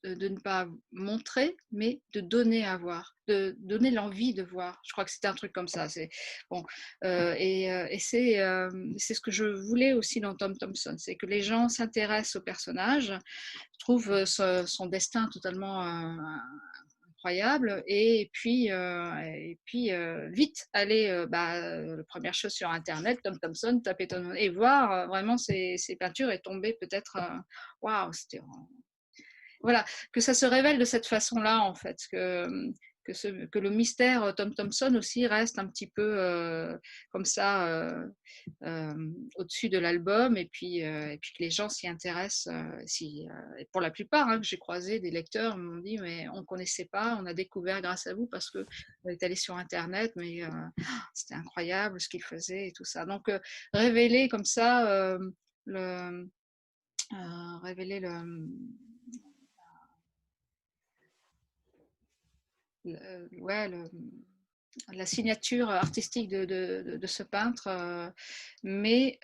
de ne pas montrer, mais de donner à voir, de donner l'envie de voir. Je crois que c'était un truc comme ça. C'est bon, et c'est ce que je voulais aussi dans Tom Thompson, c'est que les gens s'intéressent au personnage, trouvent son destin totalement incroyable et puis vite aller la première chose sur internet Tom Thompson taper Tom et voir vraiment ses peintures et tomber peut-être waouh c'était voilà, que ça se révèle de cette façon-là, en fait, que le mystère Tom Thompson aussi reste un petit peu comme ça au-dessus de l'album, et puis que les gens s'y intéressent. Et pour la plupart, hein, que j'ai croisé des lecteurs m'ont dit, mais on ne connaissait pas, on a découvert grâce à vous parce qu'on est allé sur Internet, mais c'était incroyable ce qu'il faisait et tout ça. Donc, révéler comme ça, le, révéler ouais, la signature artistique de ce peintre, mais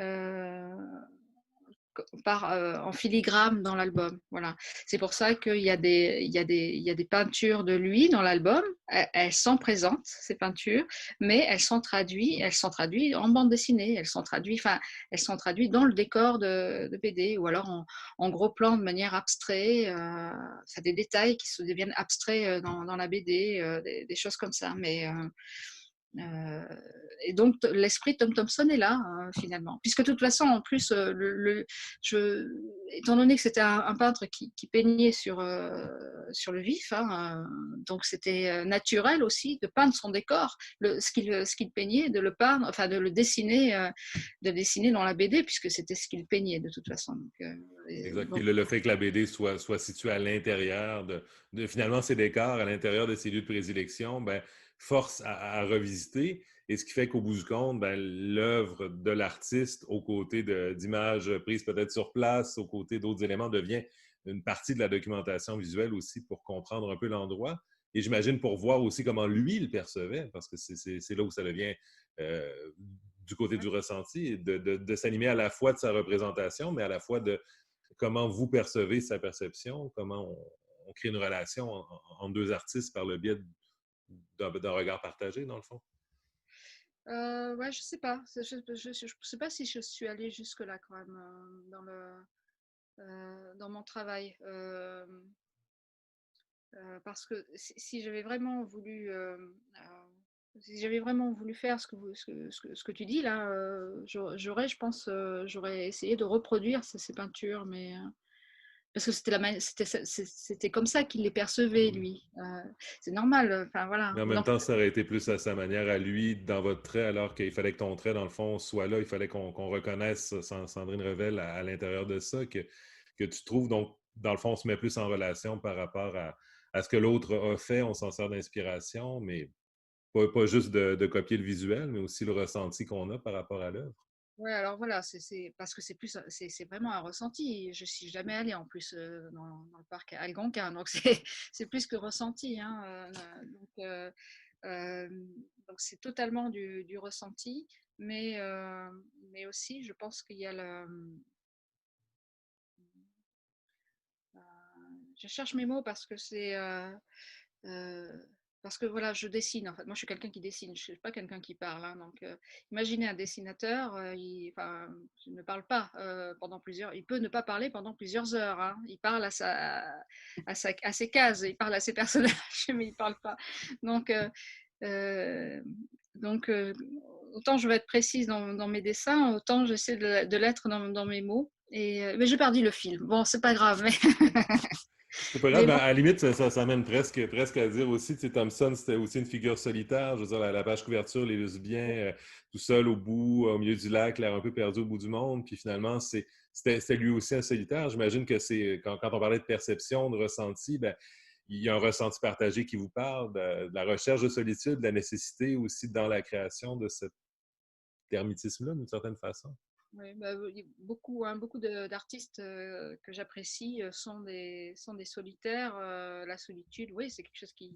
en filigrane dans l'album. Voilà. C'est pour ça qu'il y a il y a des peintures de lui dans l'album. Elles sont présentes, ces peintures, mais elles sont traduites en bande dessinée. Elles sont traduites dans le décor de BD ou alors en gros plan de manière abstraite. Ça des détails qui se deviennent abstraits dans la BD, des choses comme ça. Euh, et donc l'esprit de Tom Thompson est là finalement, puisque de toute façon en plus étant donné que c'était un peintre qui peignait sur le vif, hein, donc c'était naturel aussi de peindre son décor, ce qu'il peignait, de le peindre, enfin de dessiner dans la BD puisque c'était ce qu'il peignait de toute façon. Exact. Puis Donc, le fait que la BD soit située à l'intérieur finalement ses décors, à l'intérieur de ses lieux de prédilection, ben, force à revisiter. Et ce qui fait qu'au bout du compte, ben, l'œuvre de l'artiste, aux côtés d'images prises peut-être sur place, aux côtés d'autres éléments, devient une partie de la documentation visuelle aussi pour comprendre un peu l'endroit. et j'imagine pour voir aussi comment lui le percevait, parce que c'est là où ça devient du côté du ressenti, de s'animer à la fois de sa représentation, mais à la fois de comment vous percevez sa perception, comment on crée une relation entre deux artistes par le biais d'un regard partagé, dans le fond. Ouais, je sais pas. Je sais pas si je suis allée jusque-là quand même dans mon travail. Parce que si j'avais vraiment voulu, si j'avais vraiment voulu faire ce que tu dis là, j'aurais, je pense, j'aurais essayé de reproduire ces peintures, mais parce que c'était comme ça qu'il les percevait, lui. C'est normal, enfin voilà. Mais en même Donc, temps, ça aurait été plus à sa manière à lui, dans votre trait, alors qu'il fallait que ton trait, dans le fond, soit là. Il fallait qu'on reconnaisse Sandrine Revel à l'intérieur de ça, que tu trouves. Donc, dans le fond, on se met plus en relation par rapport à ce que l'autre a fait. On s'en sert d'inspiration, mais pas juste de copier le visuel, mais aussi le ressenti qu'on a par rapport à l'œuvre. ouais, alors voilà, parce que c'est vraiment un ressenti. Je suis jamais allée en plus dans le parc Algonquin, donc c'est plus que ressenti, hein, euh, donc c'est totalement du ressenti, mais aussi je pense qu'il y a euh, je cherche mes mots euh, parce que voilà, je dessine en fait. Moi, je suis quelqu'un qui dessine, je ne suis pas quelqu'un qui parle, hein, donc, imaginez un dessinateur, enfin, il ne parle pas pendant plusieurs. Il peut ne pas parler pendant plusieurs heures, hein. Il parle à ses cases, il parle à ses personnages, mais il ne parle pas. Donc, euh, donc autant je vais être précise dans mes dessins, autant j'essaie de l'être dans mes mots. Mais j'ai perdu le fil. Bon, c'est pas grave, mais, C'est pas grave, mais mais bon. à la limite, ça mène presque à dire aussi, tu sais, Thompson, c'était aussi une figure solitaire. Je veux dire, la page couverture, les lesbiens, tout seul au bout, au milieu du lac, l'air un peu perdu au bout du monde. Puis finalement, c'était lui aussi un solitaire. J'imagine que quand on parlait de perception, de ressenti, ben, il y a un ressenti partagé qui vous parle, de la recherche de solitude, de la nécessité aussi dans la création de cet hermétisme-là, d'une certaine façon. Oui, bah, beaucoup, hein, beaucoup d'artistes que j'apprécie sont des solitaires. La solitude, oui, c'est quelque chose qui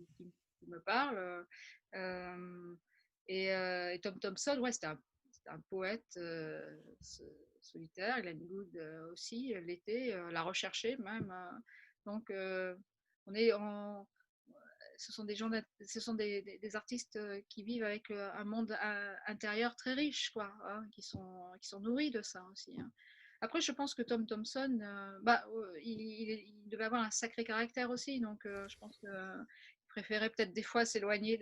me parle. Euh, et Tom Thompson, ouais, c'était un poète solitaire. Glenn Gould aussi l'était, l'a recherché même. Donc, on est en, ce sont des gens, ce sont des artistes qui vivent avec un monde intérieur très riche, quoi, hein, qui sont nourris de ça aussi, hein. Après, je pense que Tom Thompson, il devait avoir un sacré caractère aussi, donc je pense qu'il préférait peut-être des fois s'éloigner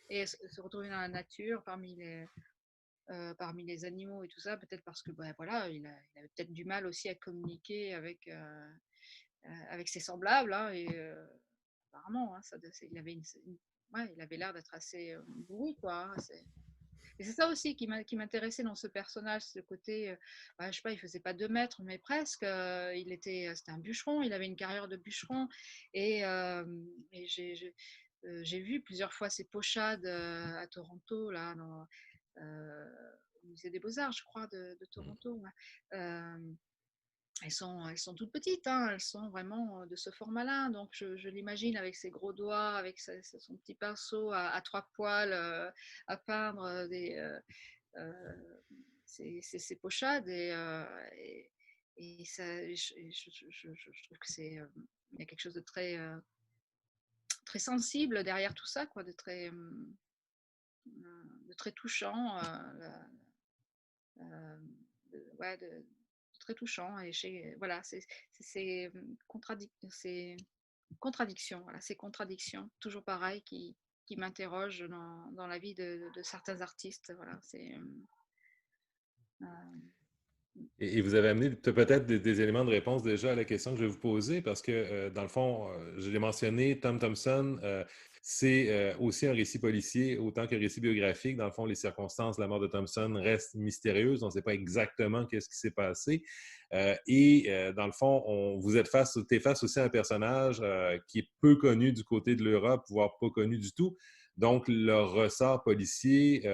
et se retrouver dans la nature parmi les animaux et tout ça, peut-être parce que bah, voilà, il avait peut-être du mal aussi à communiquer avec ses semblables, hein, apparemment, hein, ouais, il avait l'air d'être assez bourru, quoi, hein. Et c'est ça aussi qui m'intéressait dans ce personnage, ce côté, bah, je sais pas, il faisait pas 2 mètres, mais presque. C'était un bûcheron, il avait une carrière de bûcheron. Et, et j'ai vu plusieurs fois ses pochades à Toronto, là, au musée des Beaux-Arts, je crois, de Toronto. Ouais. Elles sont toutes petites, hein, elles sont vraiment de ce format-là. Donc je l'imagine avec ses gros doigts, avec son petit pinceau à 3 poils à peindre euh, ses pochades. Et ça, je trouve que il y a quelque chose de très sensible derrière tout ça, quoi, de très touchant. Euh, ouais, très touchant. Et voilà, c'est contradictions, voilà, ces contradictions, toujours pareil, qui m'interrogent dans la vie de certains artistes. Voilà, euh, Et vous avez amené peut-être des éléments de réponse déjà à la question que je vais vous poser, parce que, dans le fond, je l'ai mentionné, Tom Thompson, c'est aussi un récit policier, autant qu'un récit biographique. Dans le fond, les circonstances de la mort de Thompson restent mystérieuses. On ne sait pas exactement qu'est-ce qui s'est passé. Dans le fond, t'es face aussi à un personnage qui est peu connu du côté de l'Europe, voire pas connu du tout. Donc, le ressort policier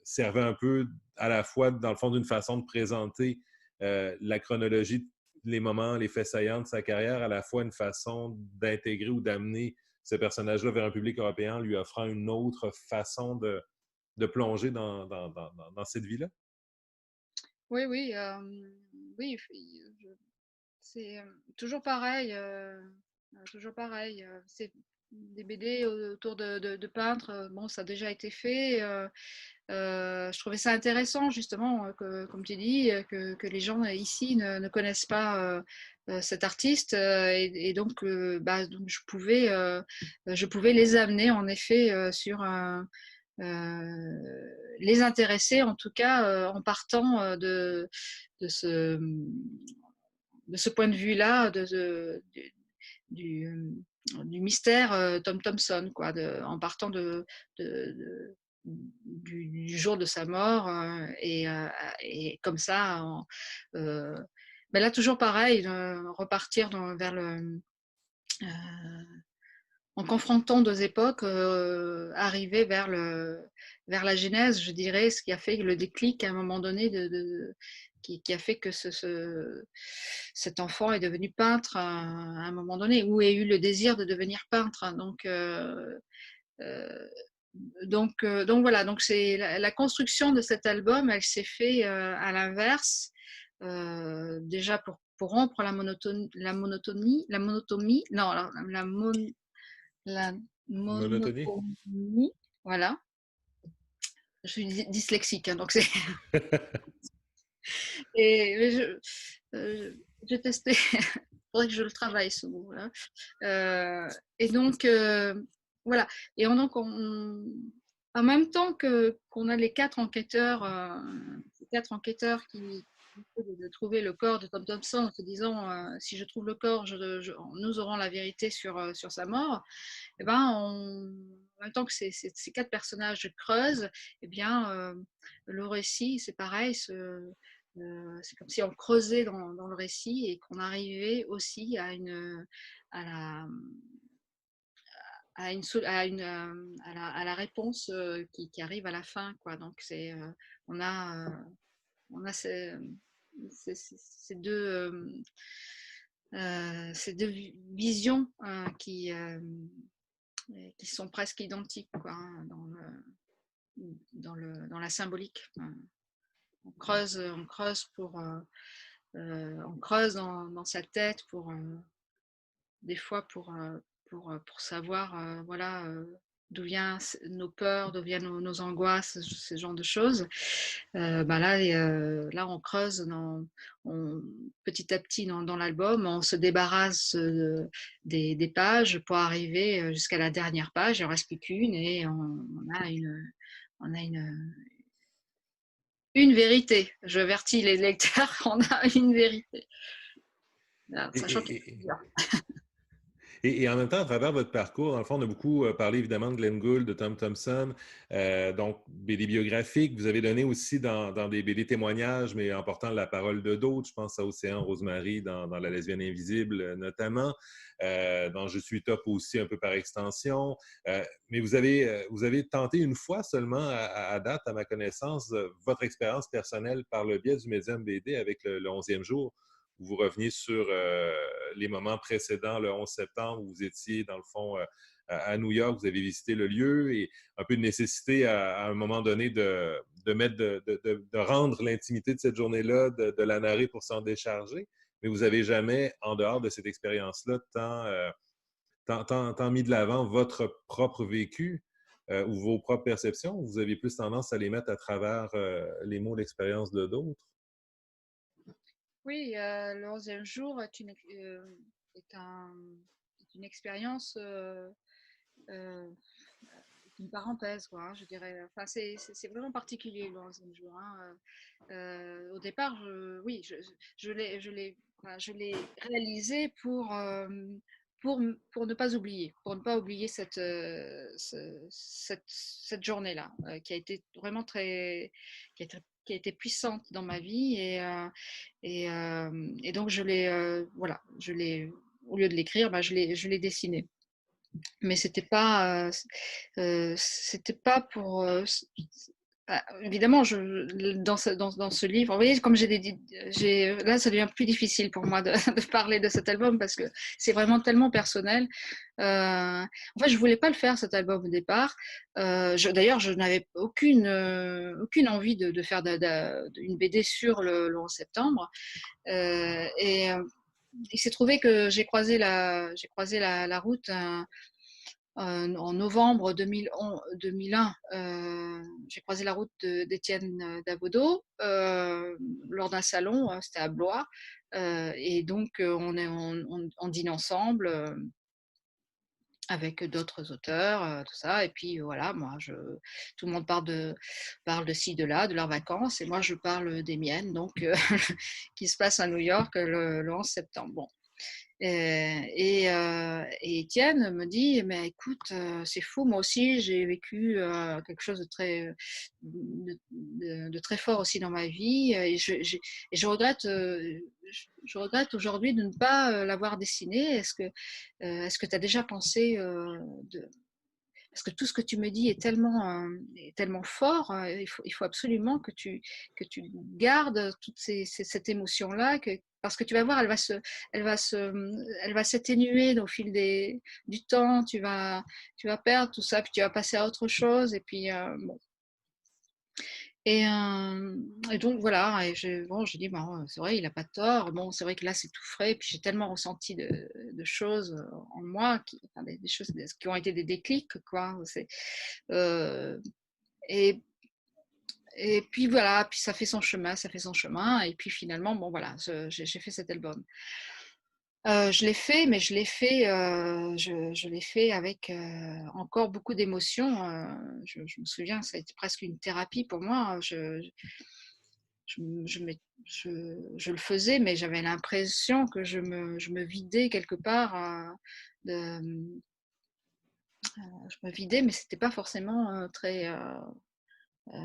servait un peu à la fois, dans le fond, d'une façon de présenter la chronologie, les moments, les faits saillants de sa carrière, à la fois une façon d'intégrer ou d'amener ce personnage-là vers un public européen, lui offrant une autre façon de plonger dans cette vie-là? Oui, oui, oui, c'est toujours pareil, toujours pareil. C'est des BD autour de peintres. Bon, ça a déjà été fait. Je trouvais ça intéressant, justement, comme tu dis, que les gens ici ne connaissent pas cet artiste. Et donc, donc je pouvais les amener, en effet, sur les intéresser, en tout cas, en partant de ce, de ce point de vue-là, du, du mystère Tom Thompson, quoi, en partant du jour de sa mort. Et comme ça, mais là, toujours pareil, repartir vers euh, en confrontant deux époques, arriver vers la genèse, je dirais, ce qui a fait le déclic à un moment donné qui a fait que cet enfant est devenu peintre à un moment donné, ou a eu le désir de devenir peintre. Euh, donc voilà, donc c'est la construction de cet album, elle s'est faite à l'inverse, déjà pour rompre non, la Monotonie? monotonie, voilà. Je suis dyslexique, hein, donc c'est. Et j'ai testé. Il faudrait que je le travaille ce mot-là. Et donc voilà. Et donc en même temps qu'on a les quatre enquêteurs qui essaient de trouver le corps de Tom Thompson en se disant si je trouve le corps, nous aurons la vérité sur sa mort. Et ben, en même temps que ces quatre personnages creusent, eh bien, le récit, c'est pareil, c'est comme si on creusait dans le récit et qu'on arrivait aussi à la, à la réponse qui arrive à la fin, quoi. Donc, on a, on a ces deux visions qui sont presque identiques, quoi, hein, dans la symbolique. On creuse on creuse dans sa tête des fois pour savoir voilà d'où viennent nos peurs, d'où viennent nos angoisses, ce genre de choses. Là, on creuse petit à petit dans l'album, on se débarrasse des pages pour arriver jusqu'à la dernière page. Il en reste plus qu'une et on a une vérité. Je vertis les lecteurs, on a une vérité. Et, Sachant qu'il y a et- plusieurs. et en même temps, à travers votre parcours, dans le fond, on a beaucoup parlé évidemment de Glenn Gould, de Tom Thompson, donc BD biographiques. Vous avez donné aussi dans des BD témoignages, mais en portant la parole de d'autres. Je pense à Océan Rosemary dans La lesbienne invisible, notamment. Dans Je suis top aussi, un peu par extension. Mais vous avez tenté une fois seulement à date, à ma connaissance, votre expérience personnelle par le biais du médium BD avec le 11e jour, où vous reveniez sur les moments précédents, le 11 septembre, où vous étiez, dans le fond, à New York, vous avez visité le lieu et un peu de nécessité à un moment donné de rendre l'intimité de cette journée-là, de la narrer pour s'en décharger. Mais vous n'avez jamais, en dehors de cette expérience-là, tant mis de l'avant votre propre vécu ou vos propres perceptions, ou vous avez plus tendance à les mettre à travers les mots d'expérience de d'autres? Oui, le 11e jour est, un, est une expérience, une parenthèse, quoi, hein, je dirais. Enfin, c'est vraiment particulier le 11e jour, hein. Au départ, oui, enfin, je l'ai réalisé pour ne pas oublier, pour ne pas oublier cette journée-là, qui a été puissante dans ma vie et donc voilà, au lieu de l'écrire, je l'ai dessiné. Mais c'était pas pour Bah, évidemment, dans ce livre, vous voyez, comme là, ça devient plus difficile pour moi de, de parler de cet album parce que c'est vraiment tellement personnel. En fait, je voulais pas le faire cet album au départ. D'ailleurs, je n'avais aucune envie de faire une BD sur le 11 septembre. Et il s'est trouvé que j'ai croisé la route en novembre 2001. J'ai croisé la route d'Étienne Davodo lors d'un salon, c'était à Blois. Et donc, on dîne ensemble avec d'autres auteurs, tout ça. Et puis voilà, tout le monde parle de ci, de là, de leurs vacances. Et moi, je parle des miennes, donc, qui se passe à New York le 11 septembre. Bon. Et Étienne me dit, mais écoute, c'est fou, moi aussi j'ai vécu quelque chose de très fort aussi dans ma vie, et je regrette aujourd'hui de ne pas l'avoir dessiné. Est-ce que tu as déjà pensé parce que tout ce que tu me dis est tellement fort, il faut absolument que tu gardes cette émotion-là, parce que tu vas voir, elle va se, elle va s'atténuer au fil du temps, tu vas perdre tout ça, puis tu vas passer à autre chose, et puis bon. Et donc voilà, j'ai dit, bon, c'est vrai, il n'a pas tort. Bon, c'est vrai que là, c'est tout frais. Puis j'ai tellement ressenti de choses en moi, enfin, des choses qui ont été des déclics, quoi. Euh, et, et puis voilà, puis ça fait son chemin, ça fait son chemin. Et puis finalement, bon voilà, j'ai fait cet album. Je l'ai fait, mais je l'ai fait avec encore beaucoup d'émotions. Je me souviens, ça a été presque une thérapie pour moi. Je, je, je le faisais, mais j'avais l'impression que je me vidais quelque part. Je me vidais, mais c'était pas forcément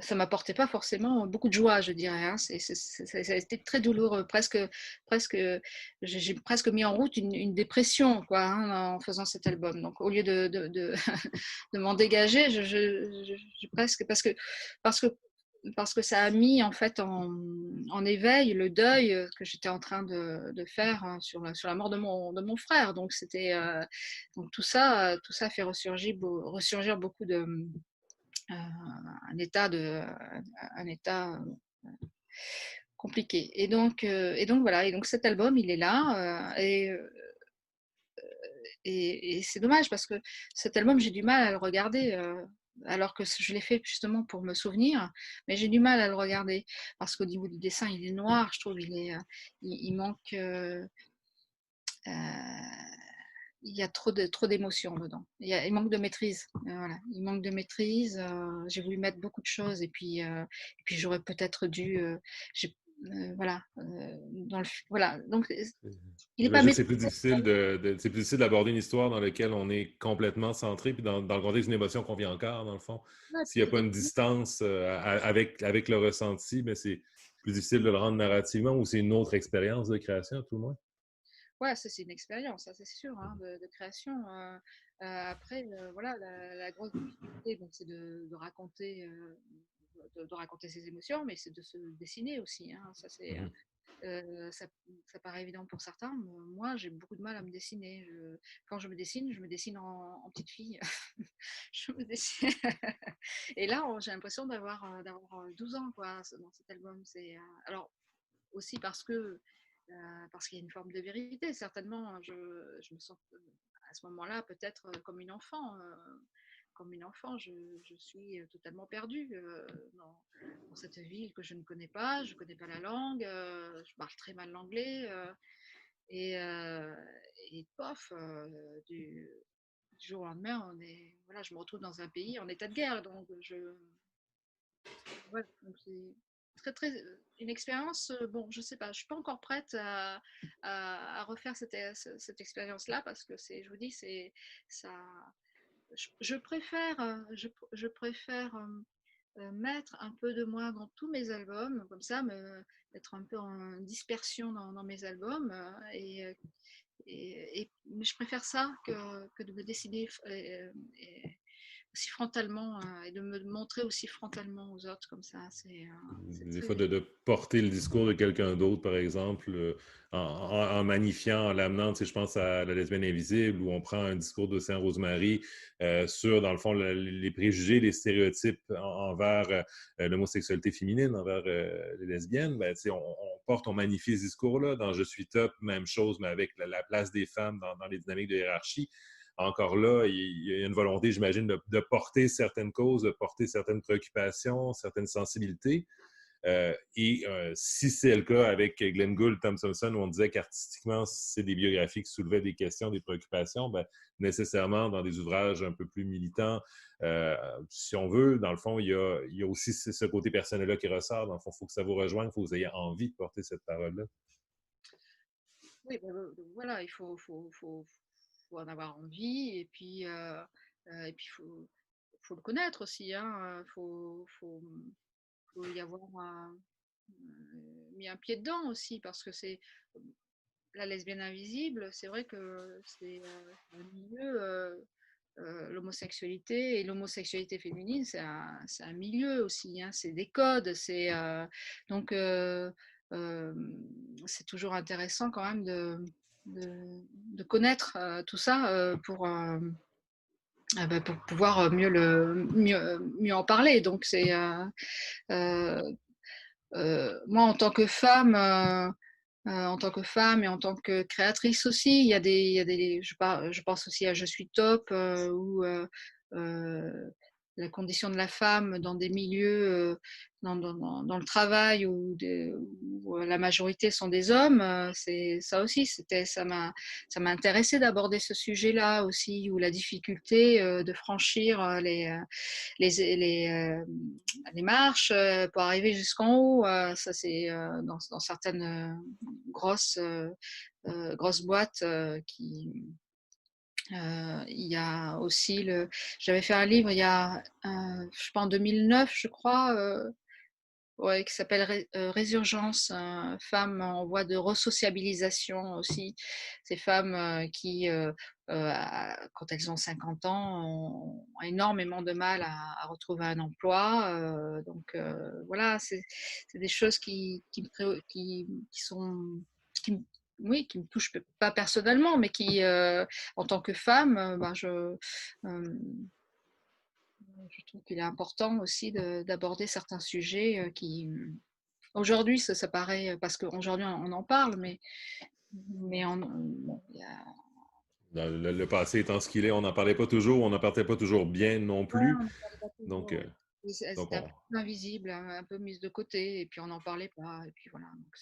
ça m'apportait pas forcément beaucoup de joie, je dirais. Hein. Ça a été très douloureux, presque, j'ai presque mis en route une dépression, quoi, hein, en faisant cet album. Donc, au lieu de m'en dégager, presque, parce que, parce que ça a mis en fait en éveil le deuil que j'étais en train de faire hein, sur la mort de mon frère. Donc, donc tout ça fait ressurgir beaucoup un état compliqué. Et donc voilà, et donc cet album, il est là. Et c'est dommage parce que cet album, j'ai du mal à le regarder. Alors que je l'ai fait justement pour me souvenir, mais j'ai du mal à le regarder parce qu'au niveau du dessin, il est noir, je trouve, il manque, il y a trop d'émotions dedans. Il manque de maîtrise. Voilà. Il manque de maîtrise. J'ai voulu mettre beaucoup de choses et puis j'aurais peut-être dû. Voilà. Voilà. Donc, il n'est pas J'imagine que c'est maîtrisé. plus difficile c'est plus difficile d'aborder une histoire dans laquelle on est complètement centré, puis dans le contexte d'une émotion qu'on vit encore, dans le fond. S'il n'y a pas une distance avec le ressenti, mais c'est plus difficile de le rendre narrativement ou c'est une autre expérience de création, à tout le moins. Ouais, ça c'est une expérience, ça c'est sûr, hein, de création. Après, voilà, la grosse difficulté, donc, c'est de raconter, de raconter ses émotions, mais c'est de se dessiner aussi. Hein, Mhm. ça, ça paraît évident pour certains. Moi, j'ai beaucoup de mal à me dessiner. Quand je me dessine en petite fille. Je me dessine. Et là, j'ai l'impression d'avoir 12 ans quoi, dans cet album. Alors, aussi parce qu'il y a une forme de vérité. Certainement, je me sens à ce moment-là peut-être comme une enfant. Comme une enfant, je suis totalement perdue dans cette ville que je ne connais pas. Je ne connais pas la langue. Je parle très mal l'anglais. Et, euh, et pof, du jour au lendemain, voilà, je me retrouve dans un pays en état de guerre. Donc, voilà, donc c'est une expérience. Bon, je sais pas, je suis pas encore prête à refaire cette expérience-là parce que je vous dis, c'est ça. Je préfère, je préfère mettre un peu de moi dans tous mes albums, comme ça, être un peu en dispersion dans mes albums. Mais je préfère ça que de me décider. aussi frontalement et de me montrer aussi frontalement aux autres comme ça. C'est Des fois, très... de porter le discours de quelqu'un d'autre, par exemple, en magnifiant, en l'amenant, tu sais, je pense à La lesbienne invisible, où on prend un discours d'Océan Rosemary sur, dans le fond, les préjugés, les stéréotypes envers l'homosexualité féminine, envers les lesbiennes. Ben, tu sais, on magnifie ce discours-là. Dans Je suis top, même chose, mais avec la place des femmes dans les dynamiques de hiérarchie. Encore là, il y a une volonté, j'imagine, de porter certaines causes, de porter certaines préoccupations, certaines sensibilités. Si c'est le cas avec Glenn Gould, Tom Thompson, où on disait qu'artistiquement, c'est des biographies qui soulevaient des questions, des préoccupations, ben, nécessairement dans des ouvrages un peu plus militants, si on veut, dans le fond, il y a aussi ce côté personnel-là qui ressort. Dans le fond, il faut que ça vous rejoigne, il faut que vous ayez envie de porter cette parole-là. Oui, voilà, il faut en avoir envie et puis faut le connaître aussi, hein. Faut y avoir mis un pied dedans aussi parce que c'est la lesbienne invisible. C'est vrai que c'est un milieu, l'homosexualité féminine, c'est un milieu aussi, hein. C'est des codes, donc euh, c'est toujours intéressant quand même de connaître tout ça pour pouvoir mieux en parler. Donc euh, moi en tant que femme et en tant que créatrice aussi, il y a des je pense aussi à Je suis top ou la condition de la femme dans des milieux, dans le travail où la majorité sont des hommes. C'est ça aussi, ça m'a intéressé d'aborder ce sujet-là aussi, où la difficulté de franchir les marches pour arriver jusqu'en haut. Ça, c'est dans certaines grosses boîtes il y a aussi j'avais fait un livre il y a, je sais pas, en 2009, je crois, ouais, qui s'appelle Résurgence, femmes en voie de resociabilisation aussi. Ces femmes quand elles ont 50 ans, ont énormément de mal à retrouver un emploi. Voilà, c'est des choses qui sont, qui, oui, qui me touchent pas personnellement, mais en tant que femme, je trouve qu'il est important aussi d'aborder certains sujets aujourd'hui, ça paraît, parce qu'aujourd'hui on en parle, bon, Le passé étant ce qu'il est, on n'en parlait pas toujours, on n'en parlait pas toujours bien non ouais, plus. on n'en parlait pas Donc, toujours. donc C'était un peu invisible, un peu mise de côté, et puis on n'en parlait pas, et puis voilà. Donc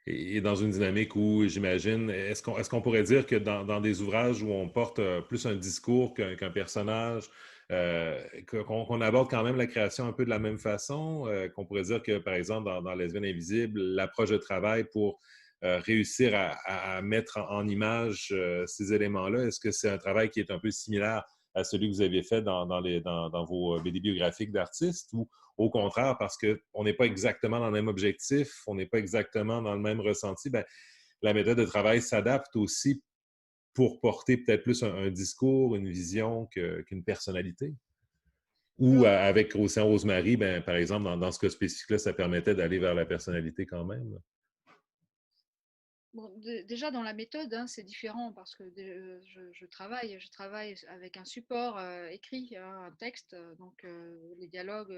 et dans une dynamique où, j'imagine, est-ce qu'on pourrait dire que dans des ouvrages où on porte plus un discours qu'un personnage, qu'on aborde quand même la création un peu de la même façon, qu'on pourrait dire que, par exemple, dans Lesbienne Invisible, l'approche de travail pour réussir à mettre en image ces éléments-là, est-ce que c'est un travail qui est un peu similaire à celui que vous avez fait dans vos BD biographiques d'artistes ou au contraire, parce qu'on n'est pas exactement dans le même objectif, on n'est pas exactement dans le même ressenti, ben, la méthode de travail s'adapte aussi pour porter peut-être plus un discours, une vision qu'une personnalité. Ou alors, avec Océan Rosemary, ben, par exemple, dans ce cas spécifique-là, ça permettait d'aller vers la personnalité quand même. bon, déjà dans la méthode, hein, c'est différent parce que je travaille avec un support écrit, hein, un texte. Donc les dialogues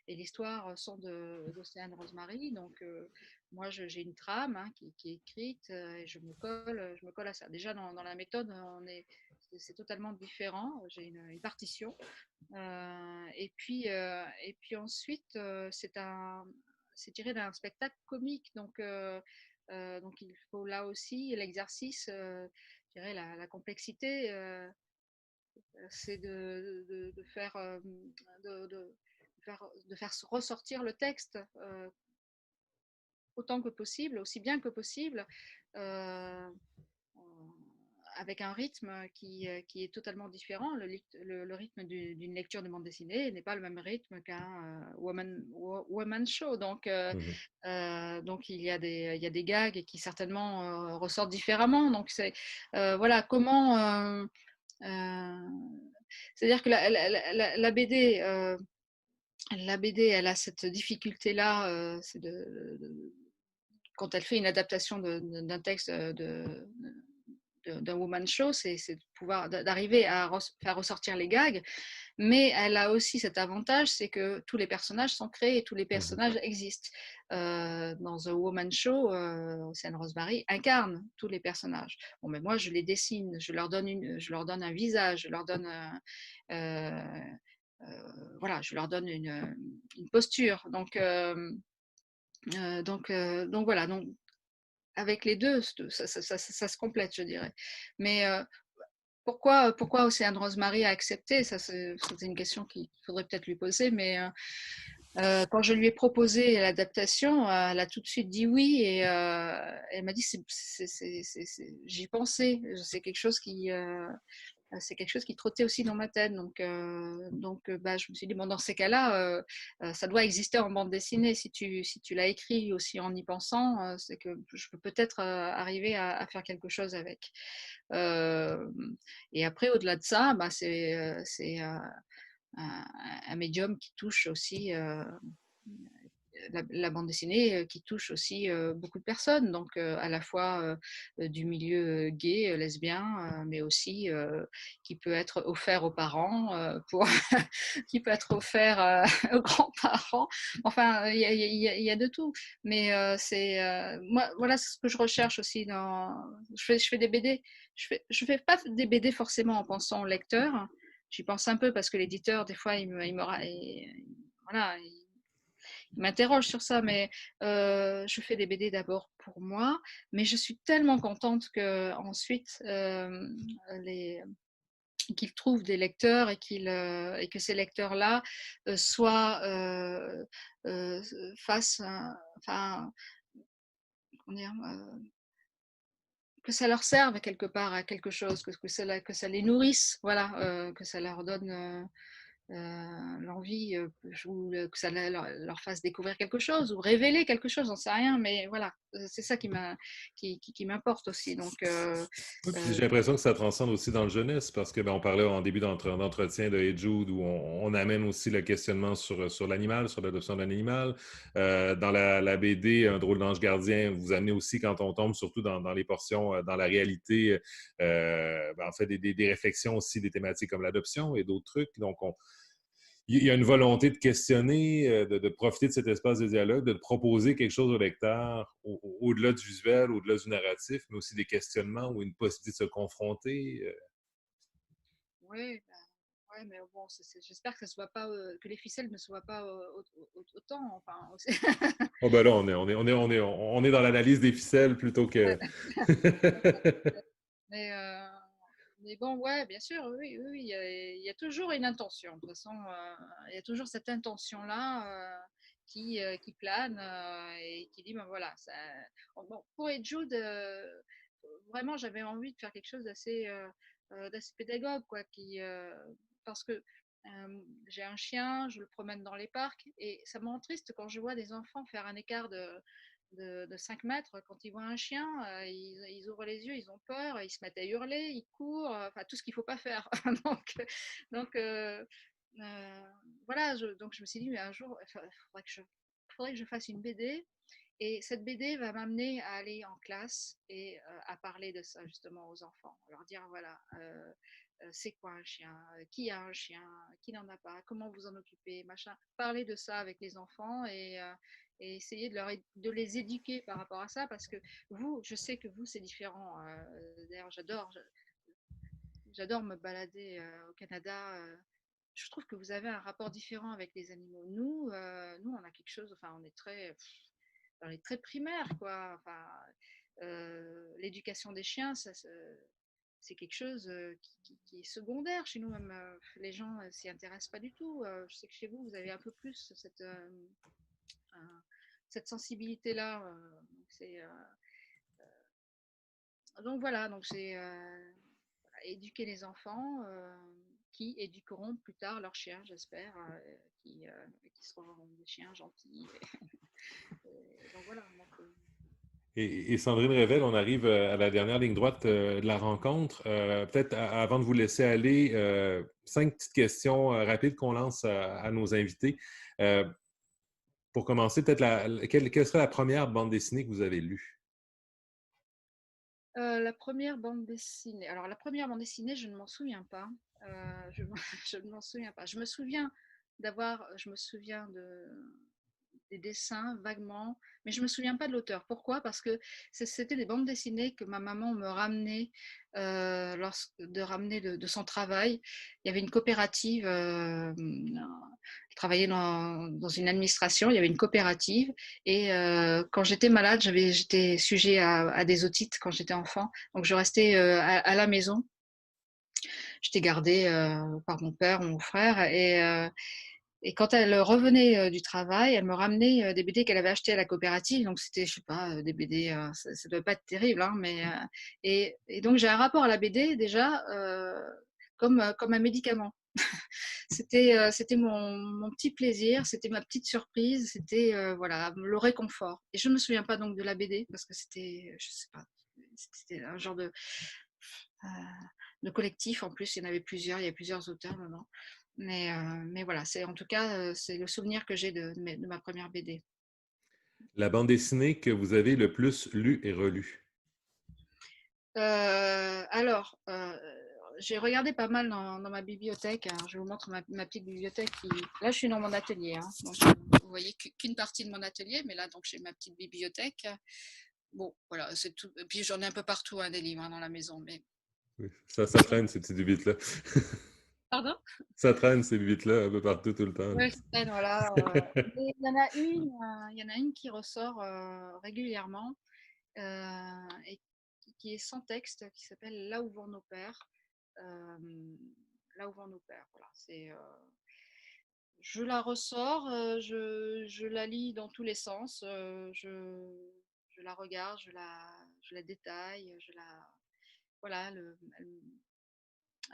et l'histoire sont d'Océane Rosemary. Donc moi, j'ai une trame, hein, qui est écrite et je me colle à ça. Déjà dans la méthode, c'est totalement différent. J'ai une partition. Et puis ensuite, c'est tiré d'un spectacle comique. Donc il faut là aussi l'exercice, je dirais la complexité, c'est de faire ressortir le texte autant que possible, aussi bien que possible, euh, avec un rythme qui est totalement différent. Le rythme d'une lecture de bande dessinée n'est pas le même rythme qu'un woman show. Mhm. Donc il y a des gags qui certainement ressortent différemment. Donc voilà comment euh, c'est-à-dire que la BD, elle a cette difficulté-là, c'est quand elle fait une adaptation d'un texte d'un woman show, c'est de pouvoir d'arriver à faire ressortir les gags, mais elle a aussi cet avantage, c'est que tous les personnages sont créés et tous les Mhm. personnages existent. Dans The Woman Show, Océane Rosemary incarne tous les personnages. Bon, mais moi, je les dessine, je leur donne un visage, je leur donne voilà, je leur donne une posture. Donc voilà, donc avec les deux, ça se complète, je dirais. Mais pourquoi Océane Rosemary a accepté? Ça, c'est une question qu'il faudrait peut-être lui poser. Mais quand je lui ai proposé l'adaptation, elle a tout de suite dit oui et elle m'a dit j'y pensais. C'est quelque chose qui trottait aussi dans ma tête. Donc, je me suis dit, bon, dans ces cas-là, ça doit exister en bande dessinée. Si tu l'as écrit aussi en y pensant, c'est que je peux peut-être arriver à faire quelque chose avec. Euh, et après, au-delà de ça, c'est un médium qui touche aussi la bande dessinée qui touche aussi beaucoup de personnes, donc à la fois du milieu gay, lesbien, mais aussi qui peut être offert aux parents, qui peut être offert aux grands-parents. Enfin, il y a de tout. Mais moi, voilà ce que je recherche aussi je fais des BD. Je fais pas des BD forcément en pensant au lecteur. J'y pense un peu parce que l'éditeur, des fois, voilà, il m'interroge sur ça, mais je fais des BD d'abord pour moi, mais je suis tellement contente que ensuite qu'ils trouvent des lecteurs et que ces lecteurs-là soient fassent, enfin, comment dire, que ça leur serve quelque part à quelque chose, que ça les nourrisse, voilà, que ça leur donne l'envie ou que ça leur fasse découvrir quelque chose ou révéler quelque chose, j'en sais rien, mais voilà, c'est ça qui m'importe aussi. Donc, Oui, puis euh, j'ai l'impression que ça transcende aussi dans le jeunesse parce que on parlait en début d'entretien de Hey Jude où on amène aussi le questionnement sur l'animal, sur l'adoption d'un animal. Dans la BD, Un drôle d'ange gardien, vous amenez aussi quand on tombe surtout dans les portions, dans la réalité, en fait des réflexions aussi des thématiques comme l'adoption et d'autres trucs. Donc il y a une volonté de questionner, de profiter de cet espace de dialogue, de proposer quelque chose au lecteur au-delà du visuel, au-delà du narratif, mais aussi des questionnements ou une possibilité de se confronter. oui, ouais, mais bon, j'espère que ça soit pas, que les ficelles ne soient pas autant, enfin, Oh ben là, on est dans l'analyse des ficelles plutôt que. mais, euh, mais bon, ouais, bien sûr, oui, oui, oui, il y a toujours une intention. De toute façon, il y a toujours cette intention-là qui plane et qui dit, ben voilà, bon, pour Ed Jude, vraiment, j'avais envie de faire quelque chose d'assez pédagogue, quoi, parce que j'ai un chien, je le promène dans les parcs et ça me rend triste quand je vois des enfants faire un écart de 5 mètres, quand ils voient un chien, ils ouvrent les yeux, ils ont peur, ils se mettent à hurler, ils courent, enfin tout ce qu'il ne faut pas faire. Donc, voilà, donc je me suis dit, mais un jour, faudrait que je fasse une BD. Et cette BD va m'amener à aller en classe et à parler de ça justement aux enfants. Leur dire, voilà, c'est quoi un chien, qui a un chien, qui n'en a pas, comment vous en occupez, machin. Parler de ça avec les enfants et essayer de les éduquer par rapport à ça parce que vous, je sais que vous, c'est différent. D'ailleurs, j'adore me balader au Canada. Je trouve que vous avez un rapport différent avec les animaux. Nous, on a quelque chose, enfin, dans les très primaires, quoi. Enfin, l'éducation des chiens, c'est quelque chose qui est secondaire chez nous. Même les gens s'y intéressent pas du tout. Je sais que chez vous, vous avez un peu plus cette sensibilité-là. Donc voilà, donc c'est éduquer les enfants qui éduqueront plus tard leurs chiens, j'espère, qui seront des chiens gentils. Donc voilà. Et Sandrine Révèle, on arrive à la dernière ligne droite de la rencontre. Peut-être avant de vous laisser aller, 5 petites questions rapides qu'on lance à nos invités. Euh, pour commencer, peut-être quelle serait la première bande dessinée que vous avez lue? La première bande dessinée. Alors, la première bande dessinée, je ne m'en souviens pas. Je, je ne m'en souviens pas. Je me souviens des dessins vaguement, mais je me souviens pas de l'auteur. Pourquoi? Parce que c'était des bandes dessinées que ma maman me ramenait de ramener de son travail. Il y avait une coopérative. Je travaillais dans une administration. Il y avait une coopérative et quand j'étais malade, j'étais sujet à des otites quand j'étais enfant. Donc je restais à la maison. J'étais gardée par mon père, mon frère et quand elle revenait du travail, elle me ramenait des BD qu'elle avait achetées à la coopérative. Donc c'était, je sais pas, des BD, ça ne devait pas être terrible, hein, mais et donc j'ai un rapport à la BD déjà comme un médicament. C'était mon petit plaisir, c'était ma petite surprise, c'était voilà le réconfort. Et je me souviens pas donc de la BD parce que c'était, je sais pas, c'était un genre euh, de collectif. En plus, il y en avait plusieurs, il y a plusieurs auteurs dedans. Mais voilà, c'est en tout cas c'est le souvenir que j'ai de ma première BD. La bande dessinée que vous avez le plus lue et relue? Alors, j'ai regardé pas mal dans ma bibliothèque. Alors, je vous montre ma petite bibliothèque. Là, je suis dans mon atelier. Hein, donc, vous voyez qu'une partie de mon atelier, mais là, donc j'ai ma petite bibliothèque. Bon, voilà, c'est tout. Et puis j'en ai un peu partout des livres dans la maison. Mais Oui, ça traîne, ces petites bibites-là. pardon? Ça traîne, ces bibites-là, un peu partout, tout le temps. Ouais, voilà. Mais il y en a une qui ressort régulièrement et qui est sans texte, qui s'appelle Là où vont nos pères. Euh, Là où vont nos pères. Voilà, je la ressors, je la lis dans tous les sens, je la regarde, je la détaille, voilà,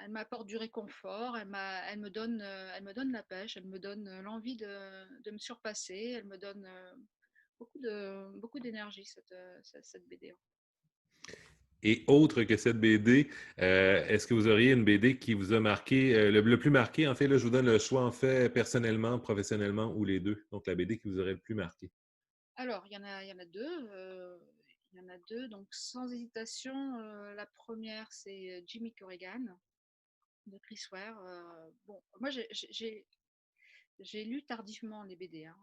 elle m'apporte du réconfort, elle me donne la pêche, elle me donne l'envie de me surpasser, elle me donne beaucoup d'énergie, cette BD. Et autre que cette BD, est-ce que vous auriez une BD qui vous a marqué, le plus marqué, en fait, là, je vous donne le choix, en fait, personnellement, professionnellement ou les deux. Donc, la BD qui vous aurait le plus marqué. Alors, il y en a deux. Il y en a deux, donc sans hésitation. La première, c'est Jimmy Corrigan de Chris Ware. Bon, moi, j'ai lu tardivement les BD. Hein.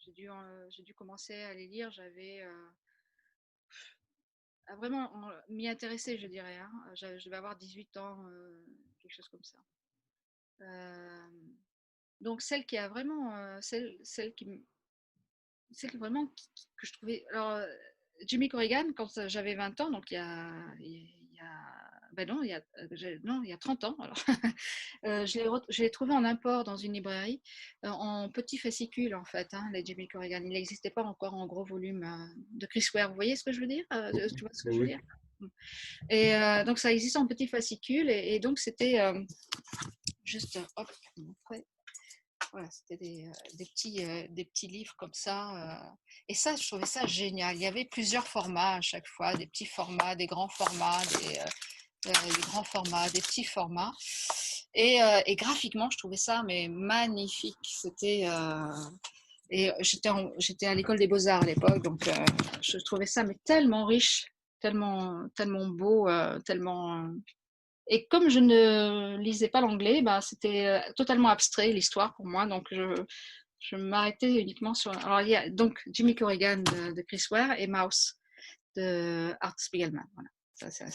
J'ai dû commencer à les lire. J'avais à vraiment m'y intéresser, je dirais. Hein. Je devais avoir 18 ans, quelque chose comme ça. Euh, donc celle qui a vraiment, celle vraiment que je trouvais. Alors Jimmy Corrigan, quand j'avais 20 ans, donc ben non, non, il y a 30 ans. Alors, je l'ai trouvé en import dans une librairie, en petits fascicules en fait, hein, les Jimmy Corrigan. Il n'existait pas encore en gros volume de Chris Ware. Vous voyez ce que je veux dire? Tu vois ce que je veux Oui. dire? Et donc ça existait en petits fascicules et donc c'était juste, hop, voilà, c'était des petits livres comme ça. Et ça, je trouvais ça génial. Il y avait plusieurs formats à chaque fois, des petits formats, des grands formats, des grands formats, des petits formats. Et graphiquement, je trouvais ça mais magnifique. Et j'étais à l'école des beaux-arts à l'époque, donc je trouvais ça mais tellement riche, tellement beau, tellement et comme je ne lisais pas l'anglais, bah, c'était totalement abstrait l'histoire pour moi. Donc je m'arrêtais uniquement sur. Alors il y a donc Jimmy Corrigan de Chris Ware et Mouse de Art Spiegelman. Voilà. Ça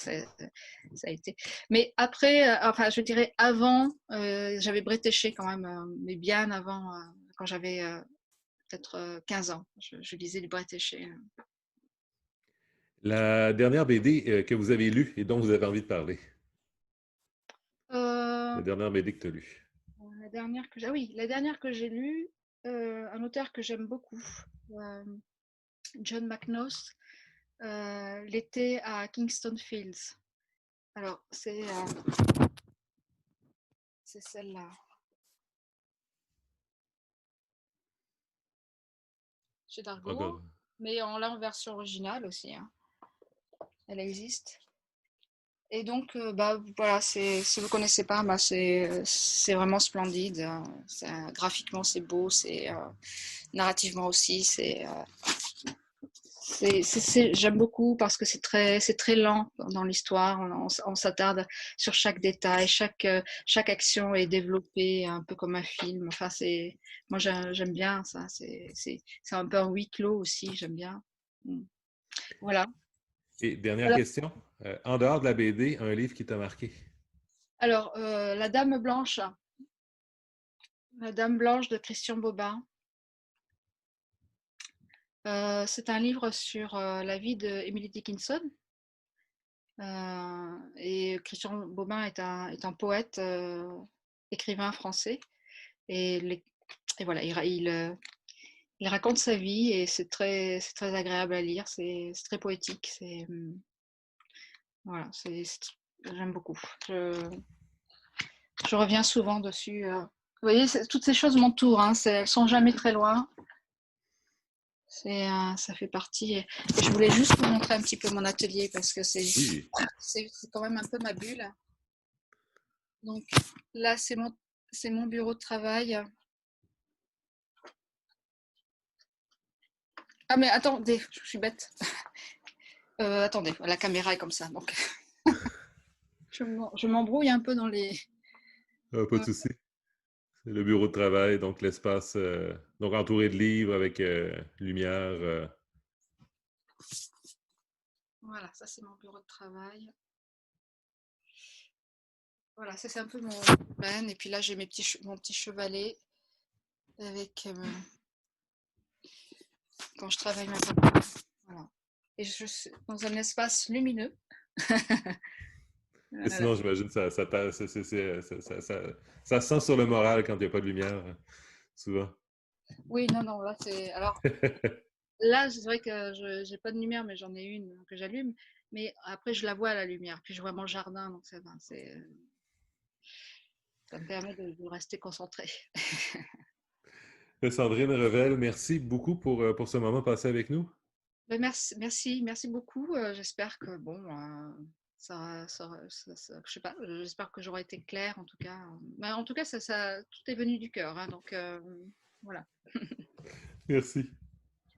a été. Mais après, enfin, je dirais avant, j'avais bretéché quand même, mais bien avant, quand j'avais peut-être 15 ans. Je lisais du bretéché. La dernière BD que vous avez lue et dont vous avez envie de parler. Euh, La dernière BD que tu as lue. la dernière que j'ai lue, un auteur que j'aime beaucoup, euh, John McNaught, L'été à Kingston Fields. Alors, c'est celle-là. Chez Dargaud. Encore. mais là en version originale aussi, hein. Elle existe. Et donc, voilà, si vous ne connaissez pas, c'est vraiment splendide. Graphiquement, c'est beau, narrativement aussi. J'aime beaucoup parce que c'est très lent dans l'histoire. On s'attarde sur chaque détail, chaque action est développée un peu comme un film. Enfin, moi, j'aime bien ça. C'est un peu un huis clos aussi, j'aime bien. Voilà. Et dernière Voilà. question, en dehors de la BD, un livre qui t'a marqué? Alors, La Dame Blanche de Christian Bobin. C'est un livre sur la vie d'Emily Dickinson. Et Christian Bobin est un poète, écrivain français. Et, et voilà, il raconte sa vie et c'est très agréable à lire. C'est très poétique. Voilà, j'aime beaucoup. Je reviens souvent dessus. Vous voyez, toutes ces choses m'entourent. Hein, elles sont jamais très loin. Ça fait partie. Et je voulais juste vous montrer un petit peu mon atelier parce que Oui. c'est quand même un peu ma bulle. Donc là, c'est mon bureau de travail. Ah mais attendez, je suis bête. Attendez, la caméra est comme ça, donc je m'embrouille un peu dans les. Ah, pas de souci. C'est le bureau de travail, donc l'espace, donc entouré de livres avec lumière. Voilà, ça c'est mon bureau de travail. Voilà, ça c'est un peu mon domaine. Et puis là, j'ai mon petit chevalet avec quand je travaille ma peinture. Voilà. Et je suis dans un espace lumineux. Et Voilà. sinon, j'imagine que ça sent sur le moral quand il n'y a pas de lumière, souvent. Oui, non, non, là c'est. Alors là, c'est vrai que je n'ai pas de lumière, mais j'en ai une que j'allume. Mais après, je la vois la lumière. Puis je vois mon jardin, donc ça va. Ça me permet de rester concentrée. Sandrine Revel, merci beaucoup pour ce moment passé avec nous. Ben, merci beaucoup. J'espère que bon, je sais pas. J'espère que j'aurai été claire en tout cas. Mais en tout cas, tout est venu du cœur. Hein, donc voilà. Merci.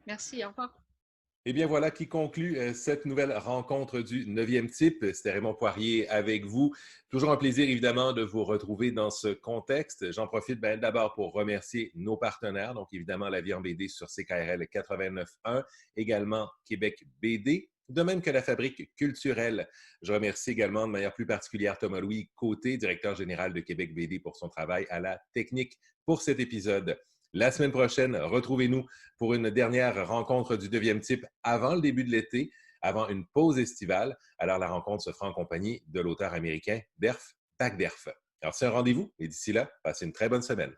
Merci. Au revoir. Eh bien, voilà qui conclut cette nouvelle rencontre du 9e type. C'était Raymond Poirier avec vous. Toujours un plaisir, évidemment, de vous retrouver dans ce contexte. J'en profite d'abord pour remercier nos partenaires, donc évidemment La Vie en BD sur CKRL 89.1, également Québec BD, de même que la Fabrique culturelle. Je remercie également de manière plus particulière Thomas-Louis Côté, directeur général de Québec BD, pour son travail à la technique pour cet épisode. La semaine prochaine, retrouvez-nous pour une dernière rencontre du 9e type avant le début de l'été, avant une pause estivale. Alors, la rencontre se fera en compagnie de l'auteur américain Derf Bagderf. Alors, c'est un rendez-vous et d'ici là, passez une très bonne semaine.